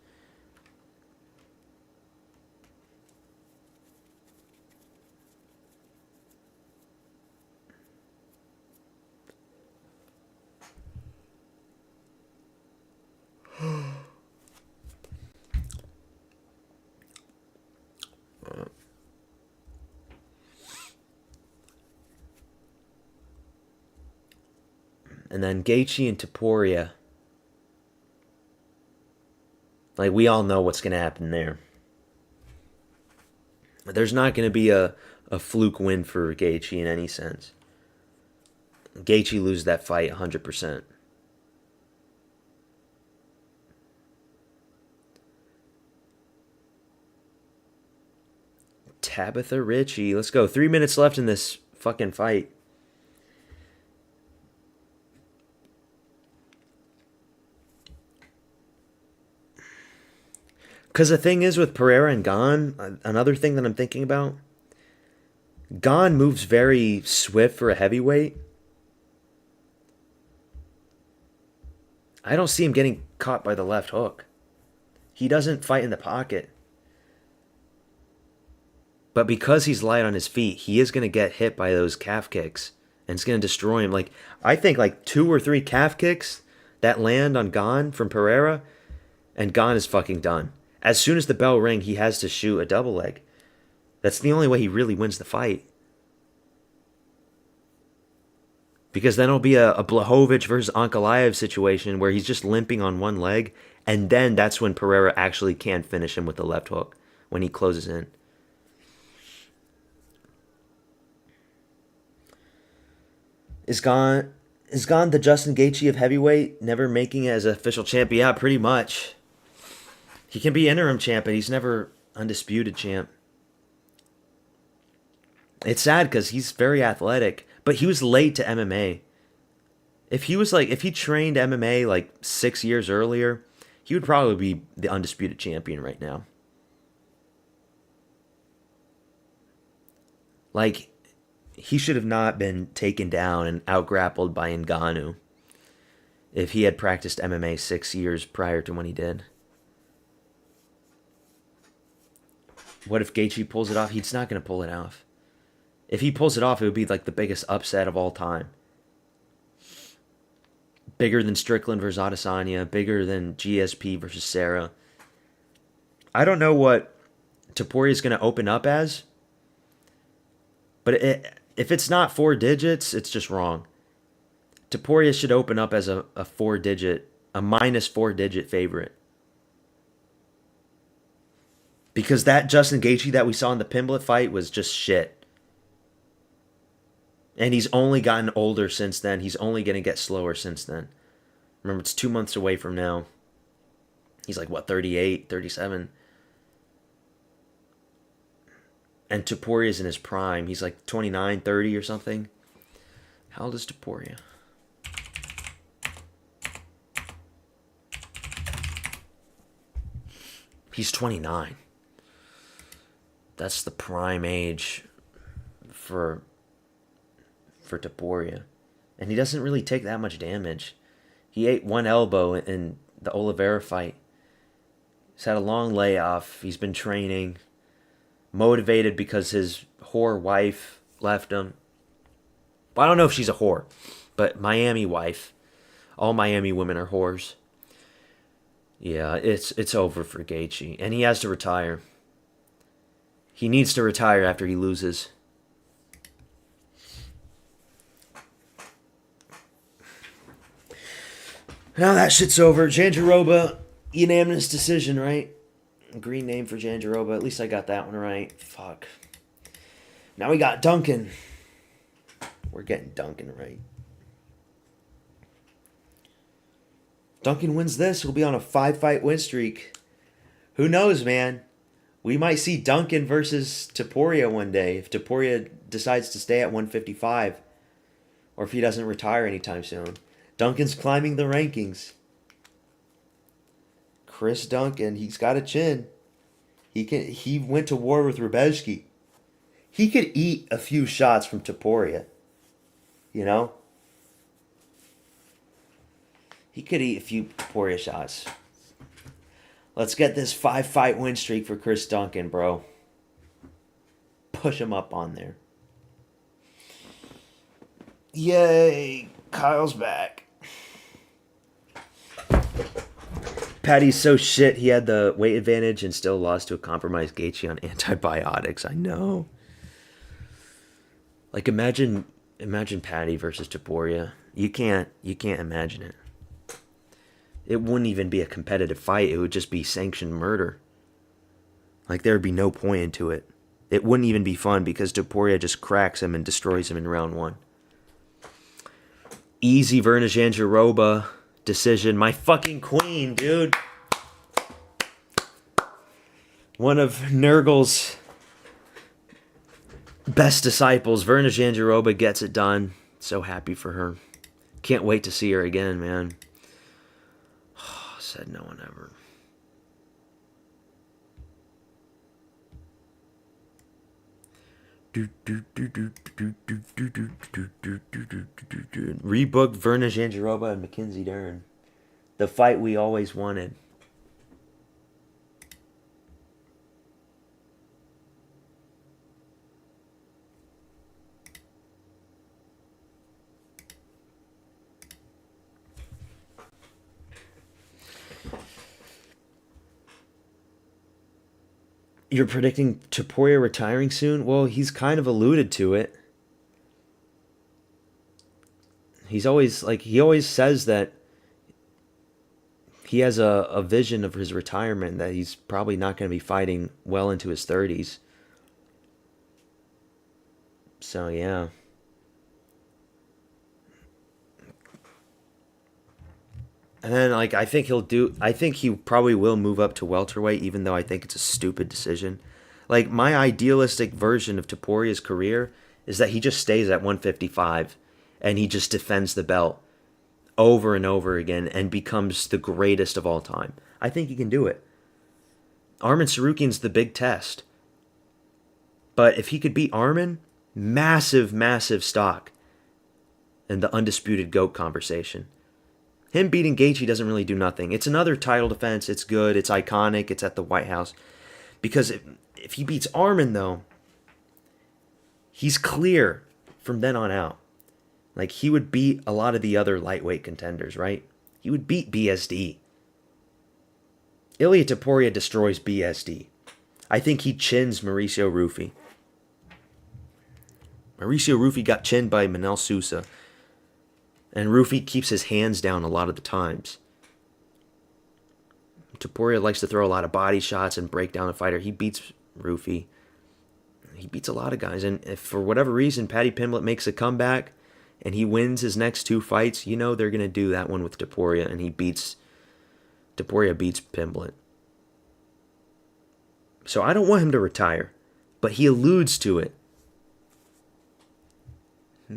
And then Gaethje and Topuria. Like, we all know what's going to happen there. There's not going to be a fluke win for Gaethje in any sense. Gaethje loses that fight 100%. Tabitha Ritchie. Let's go. 3 minutes left in this fucking fight. Because the thing is with Pereira and Gon, another thing that I'm thinking about, Gon moves very swift for a heavyweight. I don't see him getting caught by the left hook. He doesn't fight in the pocket. But because he's light on his feet, he is going to get hit by those calf kicks. And it's going to destroy him. Like, I think like 2 or 3 calf kicks that land on Gon from Pereira, and Gon is fucking done. As soon as the bell rings, he has to shoot a double leg. That's the only way he really wins the fight. Because then it'll be a Blachowicz versus Ankalaev situation where he's just limping on one leg, and then that's when Pereira actually can finish him with the left hook, when he closes in. Is Gon the Justin Gaethje of heavyweight, never making it as an official champ? Yeah, pretty much. He can be interim champ, but he's never undisputed champ. It's sad because he's very athletic, but he was late to MMA. If he trained MMA like 6 years earlier, he would probably be the undisputed champion right now. Like, he should have not been taken down and outgrappled by Ngannou if he had practiced MMA 6 years prior to when he did. What if Gaethje pulls it off? He's not going to pull it off. If he pulls it off, it would be like the biggest upset of all time. Bigger than Strickland versus Adesanya, bigger than GSP versus Serra. I don't know what Topuria is going to open up as, but if it's not 4 digits, it's just wrong. Topuria should open up as a minus 4-digit favorite. Because that Justin Gaethje that we saw in the Pimblett fight was just shit. And he's only gotten older since then. He's only going to get slower since then. Remember, it's 2 months away from now. He's like, 38, 37? And Topuria's in his prime. He's like 29, 30 or something. How old is Topuria? He's 29. That's the prime age for Topuria. And he doesn't really take that much damage. He ate one elbow in the Oliveira fight. He's had a long layoff. He's been training. Motivated because his whore wife left him. Well, I don't know if she's a whore, but Miami wife. All Miami women are whores. Yeah, it's over for Gaethje, and he has to retire. He needs to retire after he loses. Now that shit's over. Jandiroba, unanimous decision, right? Green name for Jandiroba. At least I got that one right. Fuck. Now we got Duncan. We're getting Duncan right. Duncan wins this, he'll be on a 5-fight win streak. Who knows, man? We might see Duncan versus Topuria one day if Topuria decides to stay at 155, or if he doesn't retire anytime soon. Duncan's climbing the rankings. Chris Duncan, he's got a chin. He went to war with Rubezki. He could eat a few shots from Topuria. You know? He could eat a few Topuria shots. Let's get this 5-fight win streak for Chris Duncan, bro. Push him up on there. Yay, Kyle's back. Patty's so shit he had the weight advantage and still lost to a compromised Gaethje on antibiotics. I know. Like imagine Patty versus Topuria. You can't imagine it. It wouldn't even be a competitive fight. It would just be sanctioned murder. Like there would be no point into it. It wouldn't even be fun because Topuria just cracks him and destroys him in round 1. Easy Virna Jandiroba decision. My fucking queen, dude. One of Nurgle's best disciples, Virna Jandiroba, gets it done. So happy for her. Can't wait to see her again, man. Said no one ever. Rebooked Virna Jandiroba and Mackenzie Dern. The fight we always wanted. You're predicting Topuria retiring soon? Well, he's kind of alluded to it. He always says that he has a vision of his retirement, that he's probably not going to be fighting well into his 30s. So, yeah. And then, I think he probably will move up to welterweight, even though I think it's a stupid decision. Like, my idealistic version of Topuria's career is that he just stays at 155 and he just defends the belt over and over again and becomes the greatest of all time. I think he can do it. Arman Sarukian's the big test. But if he could beat Arman, massive, massive stock in the undisputed GOAT conversation. Him beating Gaethje doesn't really do nothing. It's another title defense. It's good. It's iconic. It's at the White House. Because if he beats Arman, though, he's clear from then on out. Like, he would beat a lot of the other lightweight contenders, right? He would beat BSD. Ilia Topuria destroys BSD. I think he chins Mauricio Rufy. Mauricio Rufy got chinned by Manel Sousa. And Rufy keeps his hands down a lot of the times. Topuria likes to throw a lot of body shots and break down a fighter. He beats Rufy. He beats a lot of guys. And if for whatever reason Paddy Pimblett makes a comeback and he wins his next 2 fights, you know they're going to do that one with Topuria, and Topuria beats Pimblett. So I don't want him to retire, but he alludes to it.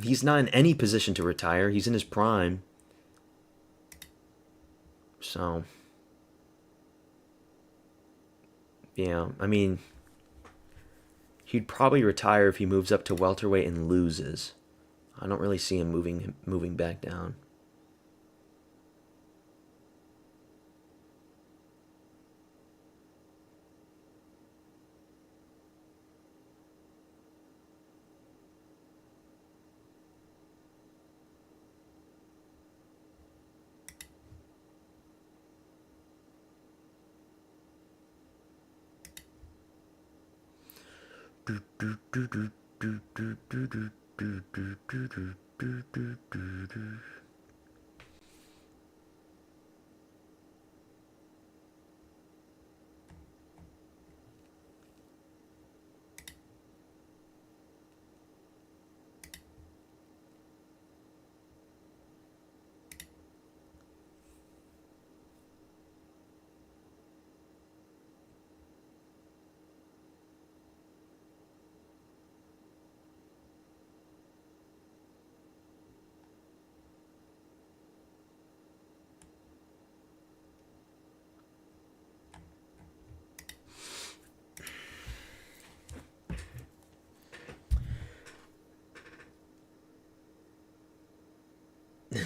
He's not in any position to retire. He's in his prime. So, yeah, I mean, he'd probably retire if he moves up to welterweight and loses. I don't really see him moving back down.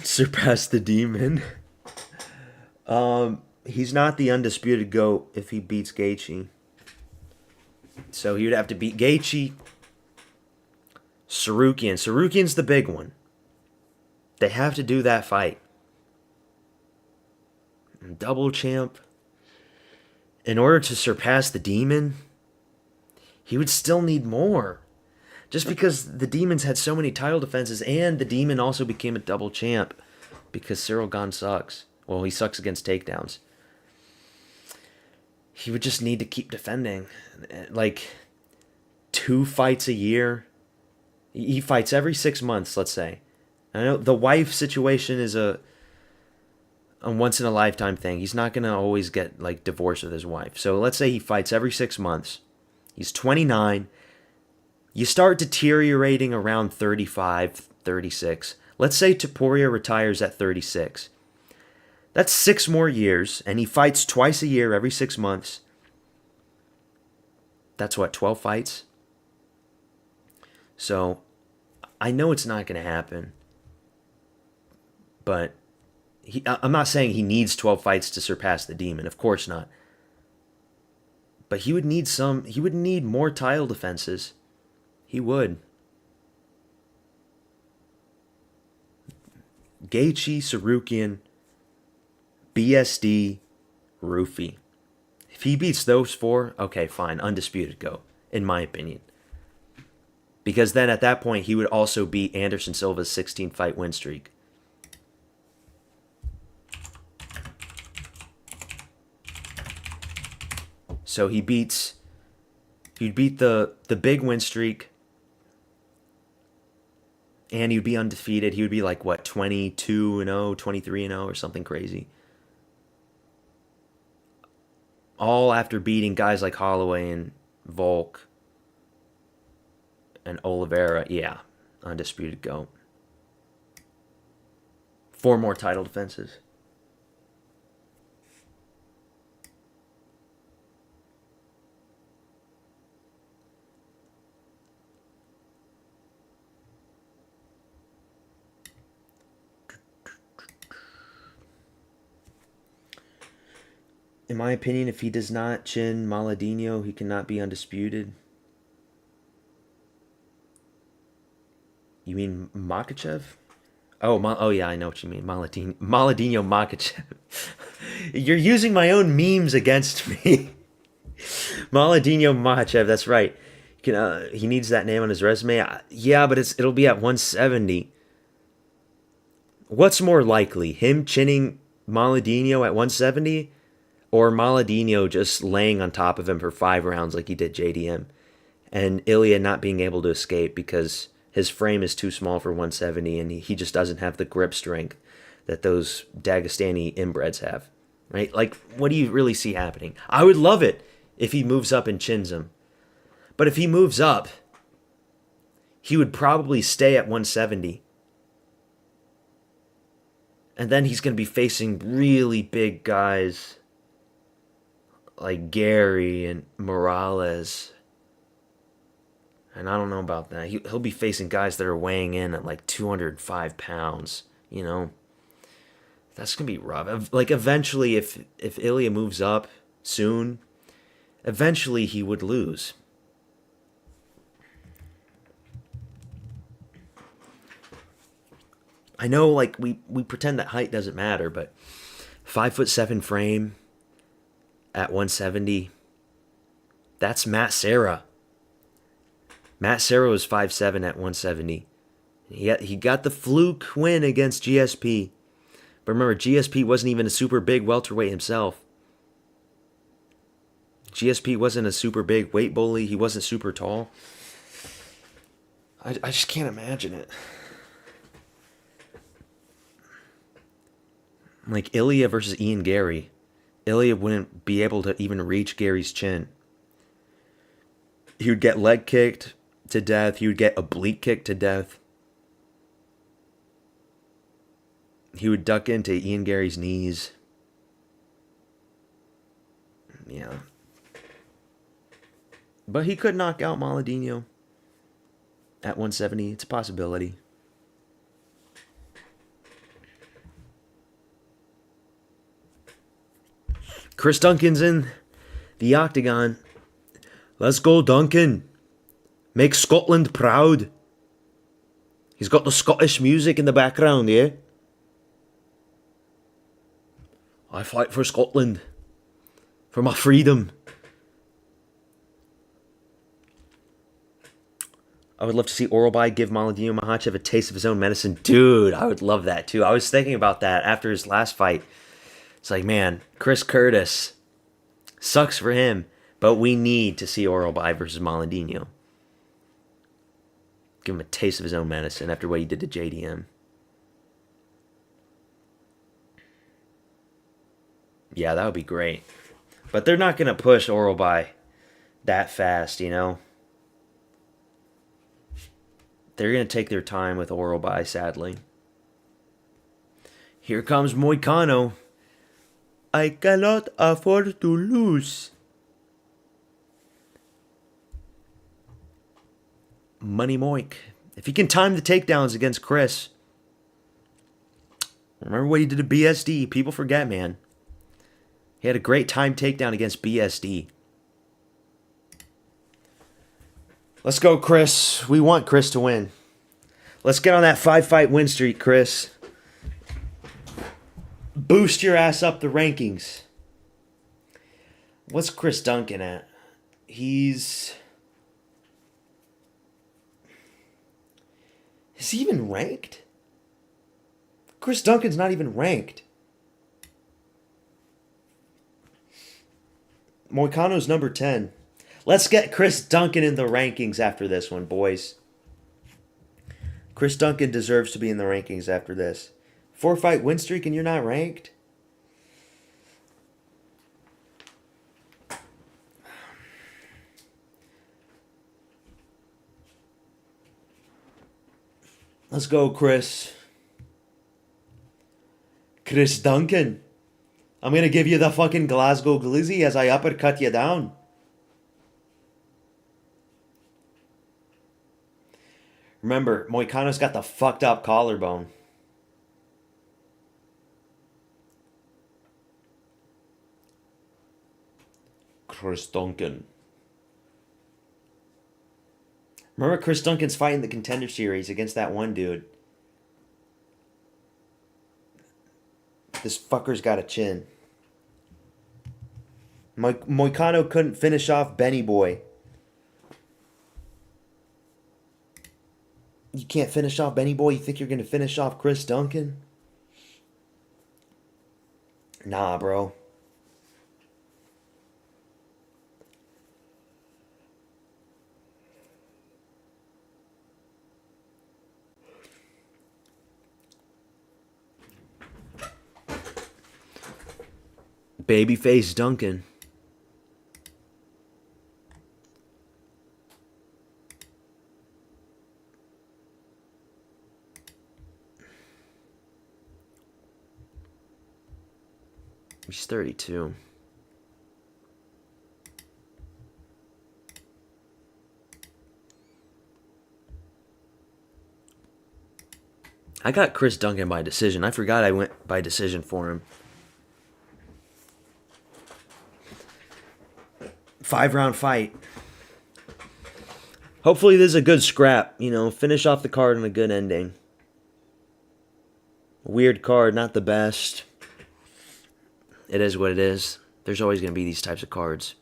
Surpass the demon. He's not the undisputed GOAT if he beats Gaethje. So he would have to beat Gaethje, Sarukian. Sarukian's the big one. They have to do that fight. Double champ. In order to surpass the demon, he would still need more. Just because the Demon's had so many title defenses, and the Demon also became a double champ because Cyril Gane sucks. Well, he sucks against takedowns. He would just need to keep defending. Like, 2 fights a year. He fights every 6 months, let's say. I know the wife situation is a once-in-a-lifetime thing. He's not going to always get, like, divorced with his wife. So let's say he fights every 6 months. He's 29. You start deteriorating around 35, 36. Let's say Topuria retires at 36. That's 6 more years, and he fights twice a year every 6 months. That's what, 12 fights? So, I know it's not going to happen. But I'm not saying he needs 12 fights to surpass the Demon. Of course not. But he would need more title defenses. He would. Gaethje, Sarukian, BSD, Rufy. If he beats those 4, okay, fine, undisputed GOAT, in my opinion. Because then at that point, he would also beat Anderson Silva's 16-fight win streak. So he'd beat the big win streak, and he'd be undefeated. He would be like, what, 22-0, 23-0, or something crazy. All after beating guys like Holloway and Volk and Oliveira. Yeah, undisputed GOAT. 4 more title defenses. In my opinion, if he does not chin Maladino, he cannot be undisputed. You mean Makachev? Oh yeah, I know what you mean. Maladino Makachev. You're using my own memes against me. Maladino Makachev, that's right. He needs that name on his resume. Yeah, but it'll be at 170. What's more likely, him chinning Maladino at 170? Or Maladino just laying on top of him for 5 rounds like he did JDM. And Ilya not being able to escape because his frame is too small for 170 and he just doesn't have the grip strength that those Dagestani inbreds have. Right? Like, what do you really see happening? I would love it if he moves up and chins him. But if he moves up, he would probably stay at 170. And then he's going to be facing really big guys like Gary and Morales. And I don't know about that. He'll be facing guys that are weighing in at like 205 pounds, you know? That's going to be rough. Like, eventually, if Ilya moves up soon, eventually he would lose. I know, like, we pretend that height doesn't matter, but 5'7" frame at 170, that's Matt Serra. Matt Serra was 5'7" at 170. He got the fluke win against GSP. But remember, GSP wasn't even a super big welterweight himself. GSP wasn't a super big weight bully. He wasn't super tall. I just can't imagine it. Like Ilya versus Ian Gary. Ilya wouldn't be able to even reach Gary's chin. He would get leg kicked to death. He would get oblique kicked to death. He would duck into Ian Gary's knees. Yeah. But he could knock out Maladino at 170. It's a possibility. Chris Duncan's in the octagon. Let's go, Duncan. Make Scotland proud. He's got the Scottish music in the background, yeah? I fight for Scotland. For my freedom. I would love to see Orolbai give Maladino Makhachev a taste of his own medicine. Dude, I would love that too. I was thinking about that after his last fight. It's like, man, Chris Curtis. Sucks for him. But we need to see Orolbai versus Maladino. Give him a taste of his own medicine after what he did to JDM. Yeah, that would be great. But they're not going to push Orolbai that fast, you know? They're going to take their time with Orolbai, sadly. Here comes Moicano. I cannot afford to lose. Money Moik. If he can time the takedowns against Chris. Remember what he did to BSD. People forget, man. He had a great time takedown against BSD. Let's go, Chris. We want Chris to win. Let's get on that 5-fight win streak, Chris. Boost your ass up the rankings. What's Chris Duncan at? Is he even ranked? Chris Duncan's not even ranked. Moicano's number 10. Let's get Chris Duncan in the rankings after this one, boys. Chris Duncan deserves to be in the rankings after this. 4-fight win streak and you're not ranked? Let's go, Chris. Chris Duncan. I'm going to give you the fucking Glasgow Glizzy as I uppercut you down. Remember, Moicano's got the fucked up collarbone. Chris Duncan. Remember Chris Duncan's fighting the Contender Series against that one dude. This fucker's got a chin. Moicano couldn't finish off Benny Boy. You can't finish off Benny Boy? You think you're going to finish off Chris Duncan? Nah, bro. Babyface Duncan. He's 32. I got Chris Duncan by decision. I forgot I went by decision for him. 5-round fight. Hopefully this is a good scrap. You know, finish off the card on a good ending. Weird card, not the best. It is what it is. There's always going to be these types of cards.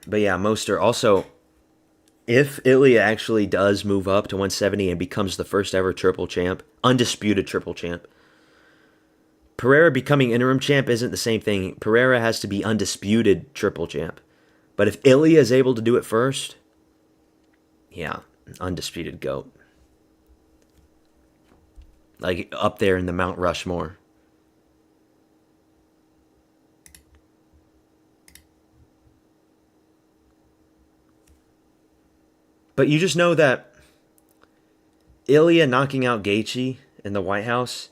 But yeah, Moster. Also, if Ilya actually does move up to 170 and becomes the first ever triple champ, undisputed triple champ, Pereira becoming interim champ isn't the same thing. Pereira has to be undisputed triple champ. But if Ilya is able to do it first, yeah, undisputed GOAT. Like up there in the Mount Rushmore. But you just know that Ilya knocking out Gaethje in the White House,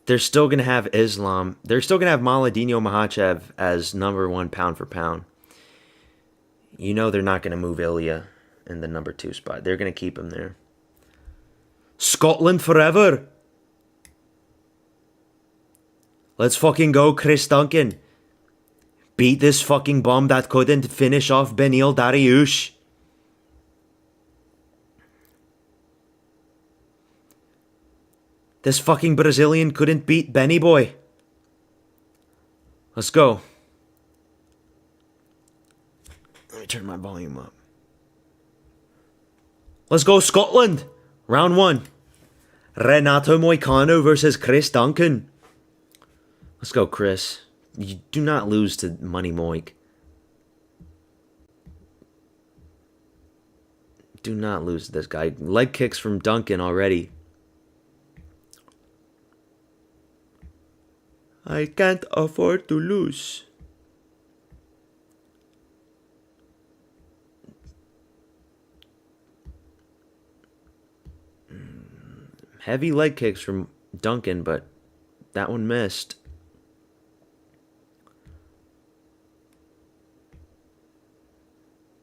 they're still going to have Islam. They're still going to have Maladino Makhachev as #1 pound for pound. You know they're not going to move Ilya in the #2 spot. They're going to keep him there. Scotland forever. Let's fucking go, Chris Duncan. Beat this fucking bum that couldn't finish off Beneil Dariush. This fucking Brazilian couldn't beat Benny Boy. Let's go. Let me turn my volume up. Let's go, Scotland. Round 1. Renato Moicano versus Chris Duncan. Let's go, Chris. You do not lose to Money Moik. Do not lose to this guy. Leg kicks from Duncan already. I can't afford to lose. Heavy leg kicks from Duncan, but that one missed.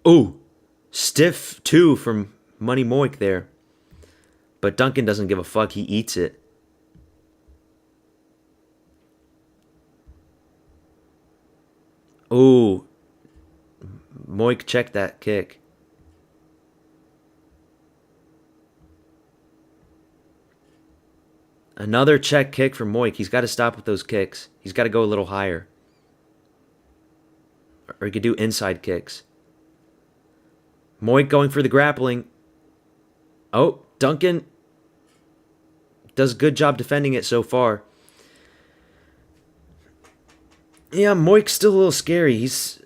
Ooh, stiff 2 from Money Moik there. But Duncan doesn't give a fuck. He eats it. Ooh, Moik checked that kick. Another check kick from Moik. He's got to stop with those kicks. He's got to go a little higher. Or he could do inside kicks. Moik going for the grappling. Oh, Duncan does a good job defending it so far. Yeah, Moik's still a little scary. He's...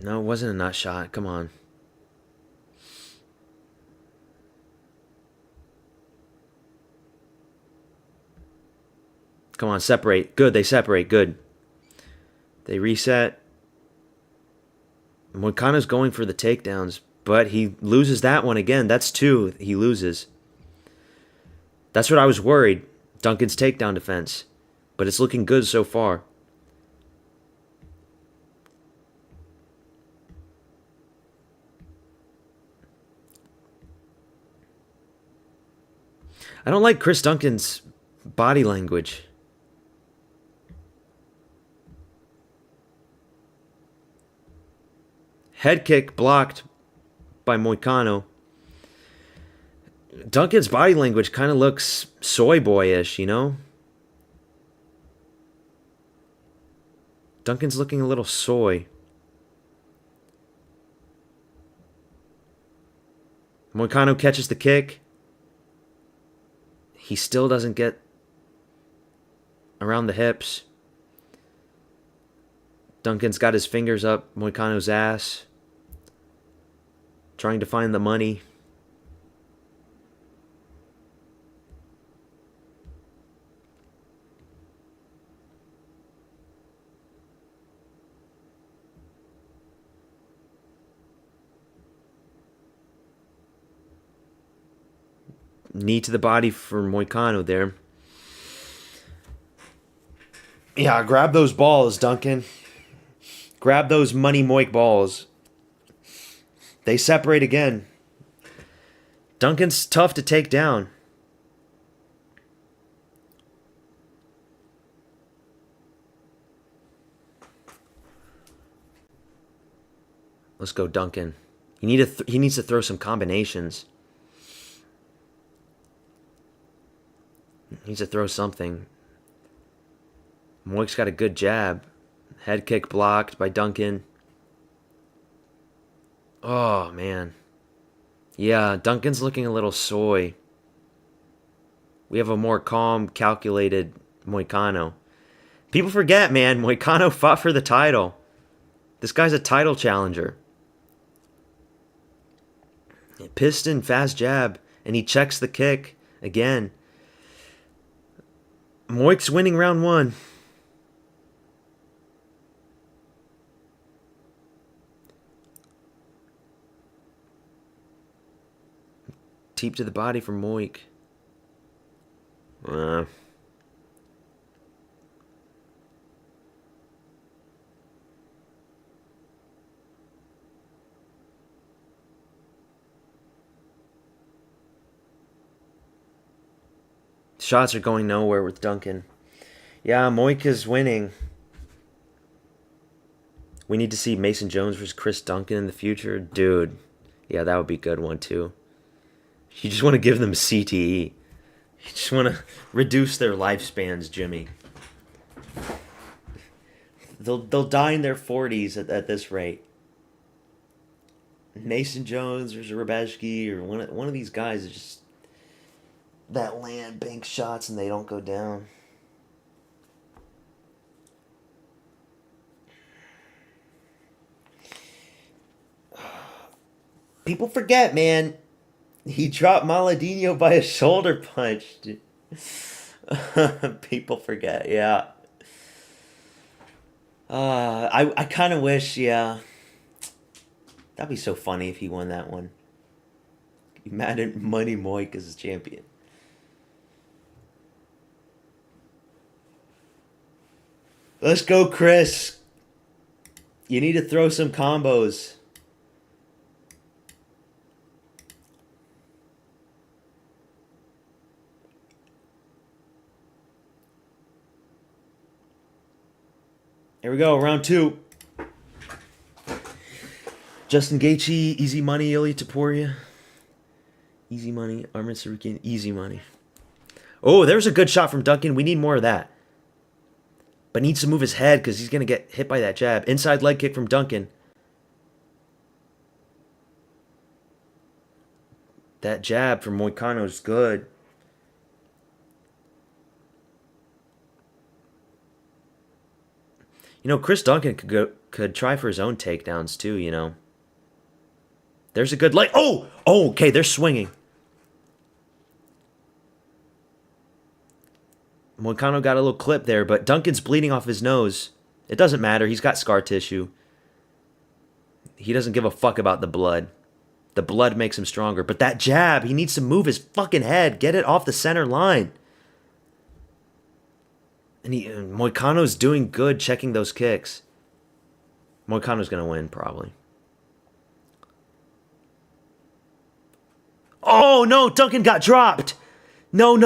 No, it wasn't a nut shot. Come on. Come on, separate. Good, they separate. Good. They reset. Moicano's going for the takedowns, but he loses that one again. That's 2 he loses. That's what I was worried. Duncan's takedown defense. But it's looking good so far. I don't like Chris Duncan's body language. Head kick blocked by Moicano. Duncan's body language kind of looks soy boyish, you know? Duncan's looking a little soy. Moicano catches the kick. He still doesn't get... around the hips. Duncan's got his fingers up Moicano's ass, trying to find the money. Knee to the body for Moicano there. Yeah, grab those balls, Duncan. Grab those money Moik balls. They separate again. Duncan's tough to take down. Let's go, Duncan. He needs to throw some combinations. He needs to throw something. Moik's got a good jab. Head kick blocked by Duncan. Oh, man. Yeah, Duncan's looking a little soy. We have a more calm, calculated Moicano. People forget, man, Moicano fought for the title. This guy's a title challenger. Piston, fast jab, and he checks the kick again. Moik's winning round one. Teep to the body for Moik. Shots are going nowhere with Duncan. Yeah, Moik is winning. We need to see Mason Jones versus Chris Duncan in the future. Dude, yeah, that would be a good one too. You just want to give them CTE. You just want to reduce their lifespans, Jimmy. They'll die in their 40s at this rate. Mason Jones or Rabeshki or one of these guys is just that land bank shots and they don't go down. People forget, man. He dropped Maladino by a shoulder punch. People forget, yeah. I kind of wish, yeah. That'd be so funny if he won that one. Imagine Money Moik as champion. Let's go, Chris. You need to throw some combos. Here we go, round two. Justin Gaethje, easy money, Ilya Taporia. Easy money, Armin Sarukian, easy money. Oh, there's a good shot from Duncan. We need more of that. But needs to move his head because he's going to get hit by that jab. Inside leg kick from Duncan. That jab from Moicano is good. You know, Chris Duncan could try for his own takedowns too, you know. There's a good leg. Oh, okay, they're swinging. Moicano got a little clip there, but Duncan's bleeding off his nose. It doesn't matter. He's got scar tissue. He doesn't give a fuck about the blood. The blood makes him stronger. But that jab, he needs to move his fucking head. Get it off the center line. And Moicano's doing good checking those kicks. Moicano's going to win, probably. Oh, no, Duncan got dropped. No.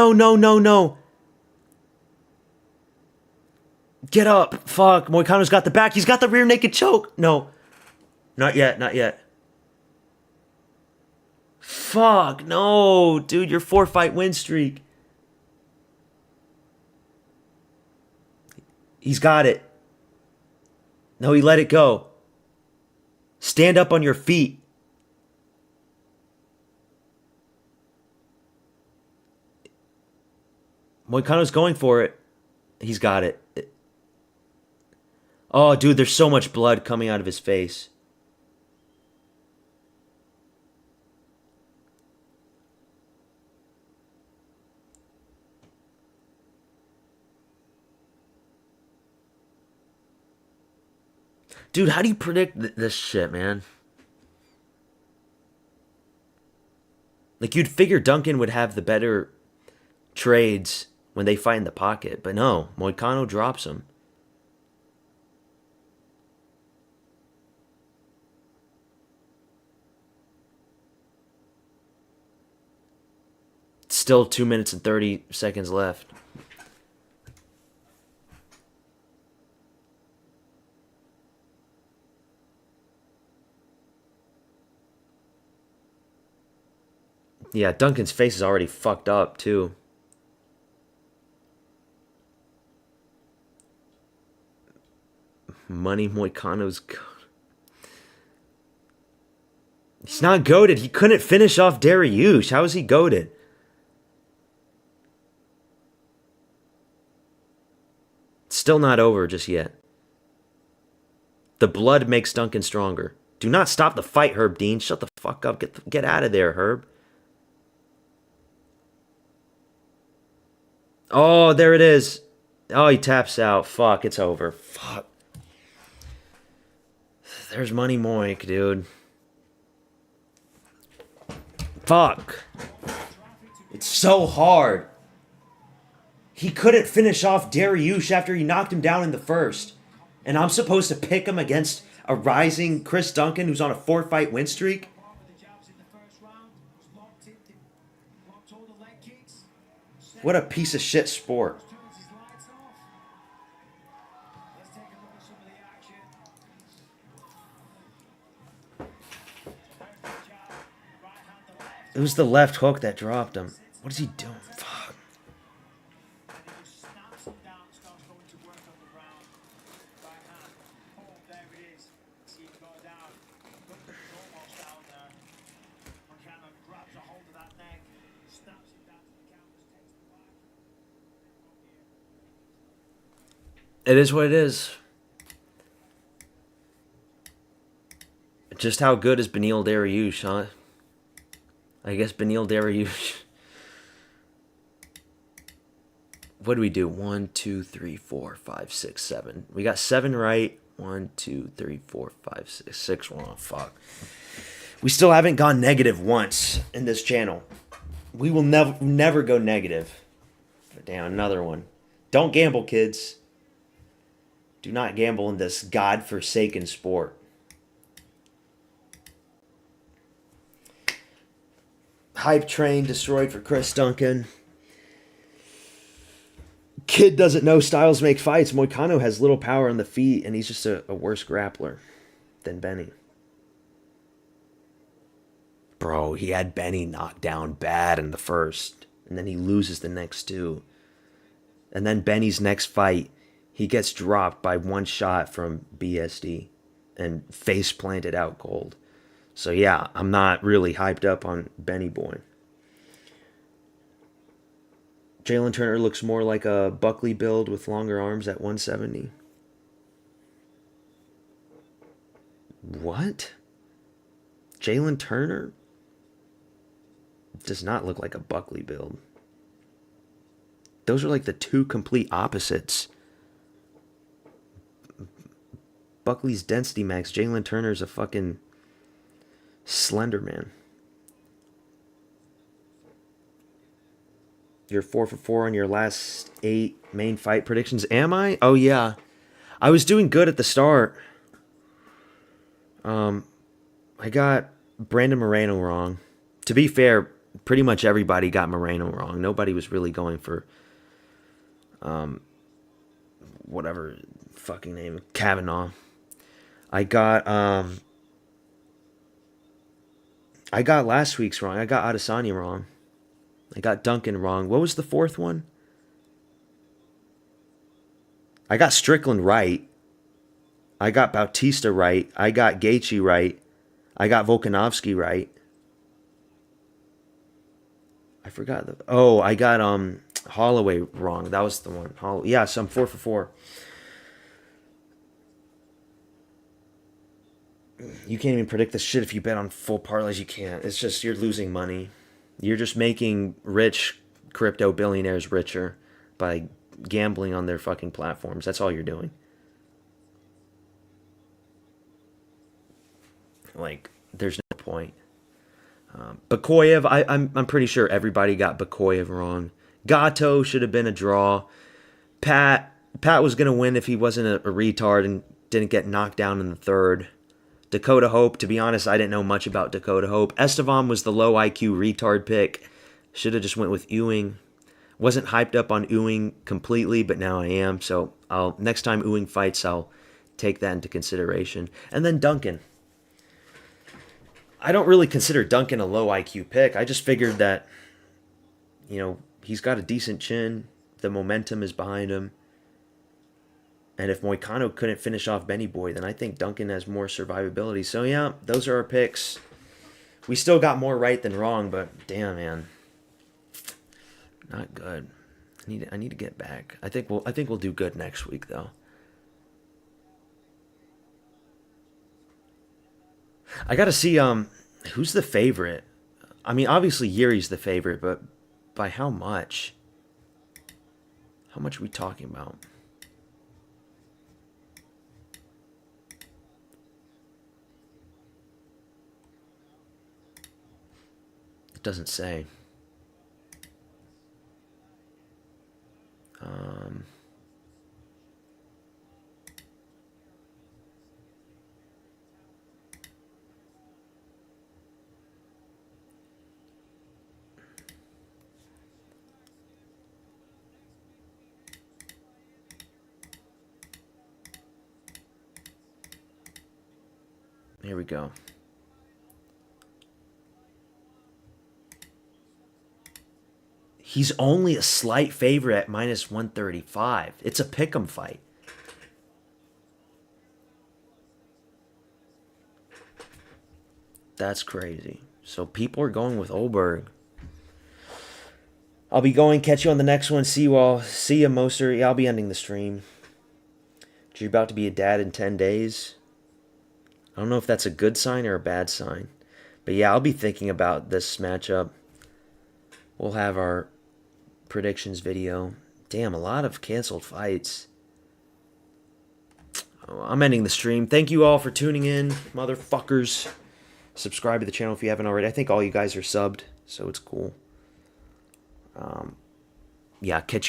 Get up. Fuck, Moicano's got the back. He's got the rear naked choke. No. Not yet. Fuck, no. Dude, your 4-fight win streak. He's got it. No, he let it go. Stand up on your feet. Moicano's going for it. He's got it. Oh, dude, there's so much blood coming out of his face. Dude, how do you predict this shit, man? Like, you'd figure Duncan would have the better trades when they fight in the pocket, but no, Moicano drops him. Still 2 minutes and 30 seconds left. Yeah, Duncan's face is already fucked up, too. Money Moicano's. He's not goated. He couldn't finish off Dariush. How is he goated? Still not over just yet. The blood makes Duncan stronger. Do not stop the fight, Herb Dean. Shut the fuck up. Get out of there, Herb. Oh, there it is. Oh, he taps out. Fuck, it's over. Fuck. There's Money Moik, dude. Fuck. It's so hard. He couldn't finish off Dariush after he knocked him down in the first. And I'm supposed to pick him against a rising Chris Duncan who's on a 4-fight win streak? What a piece of shit sport. It was the left hook that dropped him. What is he doing? Fuck. It is what it is. Just how good is Beneil Dariush, huh? I guess Beneil Dariush. What do we do? 1, 2, 3, 4, 5, 6, 7. We got 7 right. 1, 2, 3, 4, 5, 6. 6 wrong. Fuck. We still haven't gone negative once in this channel. We will never go negative. Damn, another one. Don't gamble, kids. Do not gamble in this godforsaken sport. Hype train destroyed for Chris Duncan. Kid doesn't know styles make fights. Moicano has little power on the feet, and he's just a worse grappler than Benny. Bro, he had Benny knocked down bad in the first, and then he loses the next 2. And then Benny's next fight, he gets dropped by one shot from BSD and face planted out cold. So yeah, I'm not really hyped up on Benny Boy. Jalen Turner looks more like a Buckley build with longer arms at 170. What? Jalen Turner does not look like a Buckley build. Those are like the two complete opposites. Buckley's density max. Jalen Turner's a fucking slender man. You're 4 for 4 on your last 8 main fight predictions. Am I? Oh yeah, I was doing good at the start. I got Brandon Moreno wrong. To be fair, pretty much everybody got Moreno wrong. Nobody was really going for whatever fucking name, Kavanaugh. I got last week's wrong. I got Adesanya wrong. I got Duncan wrong. What was the fourth one? I got Strickland right. I got Bautista right. I got Gaethje right. I got Volkanovski right. I forgot. I got Holloway wrong. That was the one. Yeah, so I'm 4 for 4. You can't even predict this shit if you bet on full parlays. You can't. It's just you're losing money. You're just making rich crypto billionaires richer by gambling on their fucking platforms. That's all you're doing. Like, there's no point. Bakoyev, I'm pretty sure everybody got Bakoyev wrong. Gato should have been a draw. Pat was gonna win if he wasn't a retard and didn't get knocked down in the third. Dakota Hope, to be honest, I didn't know much about Dakota Hope. Estevan was the low IQ retard pick. Should have just went with Ewing. Wasn't hyped up on Ewing completely, but now I am. So I'll next time Ewing fights, I'll take that into consideration. And then Duncan. I don't really consider Duncan a low IQ pick. I just figured that, he's got a decent chin. The momentum is behind him. And if Moicano couldn't finish off Benny Boy, then I think Duncan has more survivability. So yeah, those are our picks. We still got more right than wrong, but damn, man, not good. I need to get back. I think we'll do good next week though. I gotta see who's the favorite. I mean, obviously Yuri's the favorite, but by how much? How much are we talking about? It doesn't say. Um, Here we go. He's only a slight favorite at minus 135. It's a pick'em fight. That's crazy. So people are going with Oberg. I'll be going. Catch you on the next one. See you all. See you, Moser. Yeah, I'll be ending the stream. You're about to be a dad in 10 days. I don't know if that's a good sign or a bad sign. But yeah, I'll be thinking about this matchup. We'll have our predictions video. Damn, a lot of canceled fights. Oh, I'm ending the stream. Thank you all for tuning in, motherfuckers. Subscribe to the channel if you haven't already. I think all you guys are subbed, so it's cool. Yeah, catch you.